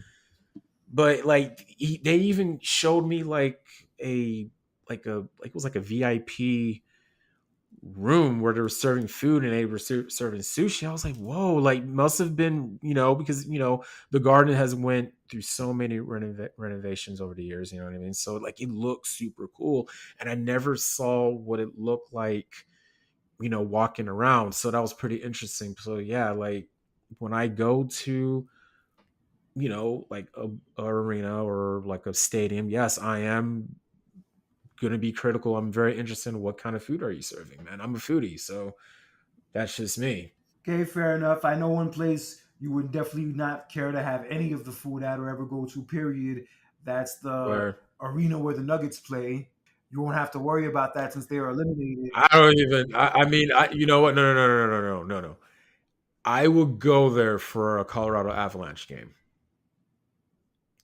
but like they even showed me like it was like a VIP room where they were serving food and they were serving sushi. I was like, whoa, like must have been, because the Garden has went through so many renovations over the years. You know what I mean? So like it looks super cool, and I never saw what it looked like, walking around. So that was pretty interesting. So yeah, like when I go to like a arena or like a stadium, yes, I am going to be critical. I'm very interested in what kind of food are you serving, man. I'm a foodie, so that's just me. Okay, fair enough. I know one place you would definitely not care to have any of the food at or ever go to, period. That's the Where arena where the Nuggets play. You won't have to worry about that since they are eliminated. I don't even. I mean, you know what? No, no, no, no, no, no, no, no. I will go there for a Colorado Avalanche game.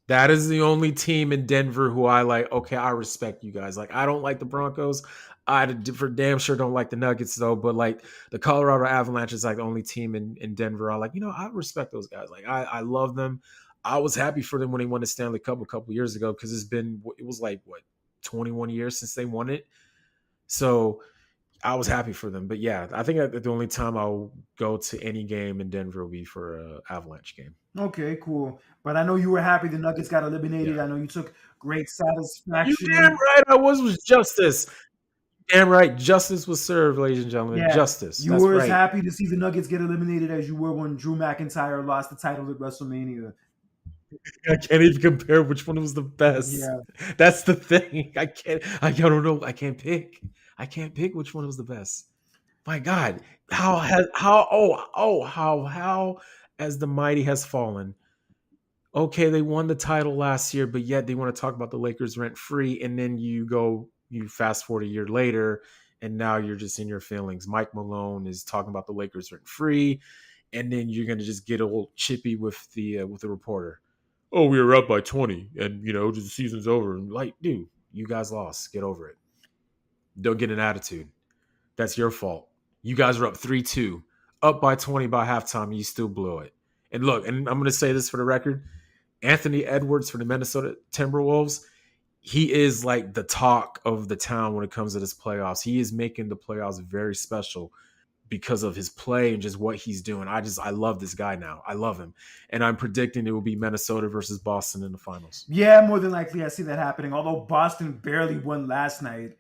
That is the only team in Denver who I like. Okay, I respect you guys. Like, I don't like the Broncos. I for damn sure don't like the Nuggets though. But like the Colorado Avalanche is like the only team in Denver. I like. I respect those guys. Like, I love them. I was happy for them when they won the Stanley Cup a couple years ago because it was like what 21 years since they won it. So I was happy for them. But yeah, I think that the only time I'll go to any game in Denver will be for a Avalanche game. Okay, cool. But I know you were happy the Nuggets got eliminated. Yeah. I know you took great You damn satisfaction. right I was justice. Damn right. Justice was served, ladies and gentlemen. Yeah, Justice. you That's were as right. happy to see the Nuggets get eliminated as you were when Drew McIntyre lost the title at WrestleMania. I can't even compare which one was the best. Yeah. That's the thing. I don't know. I can't pick. I can't pick which one was the best. My God. How as the mighty has fallen. Okay, they won the title last year, but yet they want to talk about the Lakers rent free, and then you go, you fast forward a year later, and now you're just in your feelings. Mike Malone is talking about the Lakers rent free, and then you're gonna just get a little chippy with the reporter. Oh, we were up by 20, and the season's over. And like, dude, you guys lost. Get over it. Don't get an attitude. That's your fault. You guys are up 3-2, up by 20 by halftime, and you still blew it. And look, and I'm going to say this for the record, Anthony Edwards for the Minnesota Timberwolves, he is like the talk of the town when it comes to this playoffs. He is making the playoffs very special because of his play and just what he's doing. I love this guy now. I love him. And I'm predicting it will be Minnesota versus Boston in the finals. Yeah, more than likely I see that happening. Although Boston barely won last night.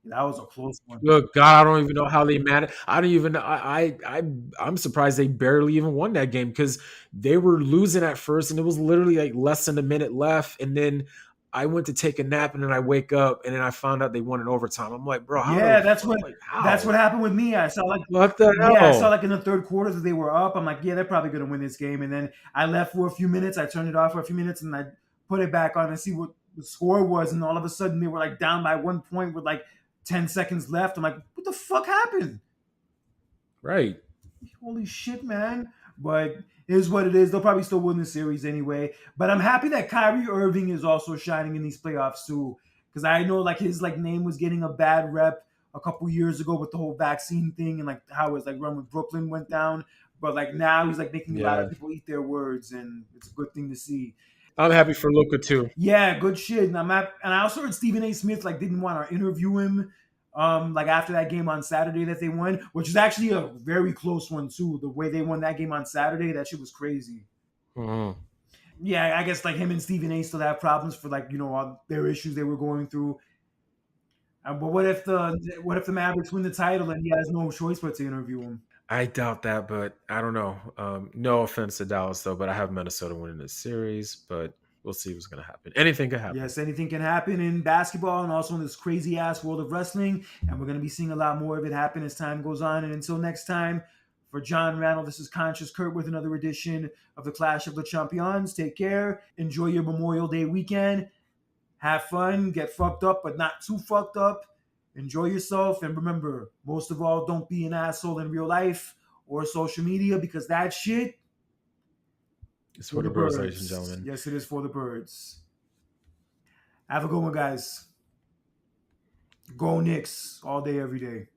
That was a close one. Look, God, I don't even know how they managed. I don't even. I'm surprised they barely even won that game because they were losing at first, and it was literally like less than a minute left. And then I went to take a nap, and then I wake up, and then I found out they won in overtime. I'm like, bro, how Yeah, the fuck? Like, how? that's what happened with me. I saw like What the I hell? saw like in the third quarter that they were up. I'm like, yeah, they're probably gonna win this game. And then I left for a few minutes. I turned it off for a few minutes, and I put it back on and see what the score was. And all of a sudden, they were like down by 1 point with like 10 seconds left. I'm like, what the fuck happened? Right. Holy shit, man. But it is what it is. They'll probably still win the series anyway. But I'm happy that Kyrie Irving is also shining in these playoffs too. Because I know like his like name was getting a bad rep a couple years ago with the whole vaccine thing and like how his like run with Brooklyn went down. But like now he's like making a lot Yeah. of people eat their words, and it's a good thing to see. I'm happy for Luka too. Yeah, good shit. And and I also heard Stephen A. Smith like didn't want to interview him like after that game on Saturday that they won, which is actually a very close one too. The way they won that game on Saturday, that shit was crazy. Mhm. Yeah, I guess like him and Stephen A. still have problems for like all their issues they were going through. But what if the Mavericks win the title and he has no choice but to interview him? I doubt that, but I don't know. No offense to Dallas, though, but I have Minnesota winning this series, but we'll see what's going to happen. Anything could happen. Yes, anything can happen in basketball and also in this crazy ass world of wrestling. And we're going to be seeing a lot more of it happen as time goes on. And until next time, for John Randall, this is Conscious Kurt with another edition of the Clash of the Champions. Take care. Enjoy your Memorial Day weekend. Have fun. Get fucked up, but not too fucked up. Enjoy yourself. And remember, most of all, don't be an asshole in real life or social media because that shit It's for for the the birds, ladies and birds. gentlemen. Yes, it is for the birds. Have a good one, guys. Go Knicks all day, every day.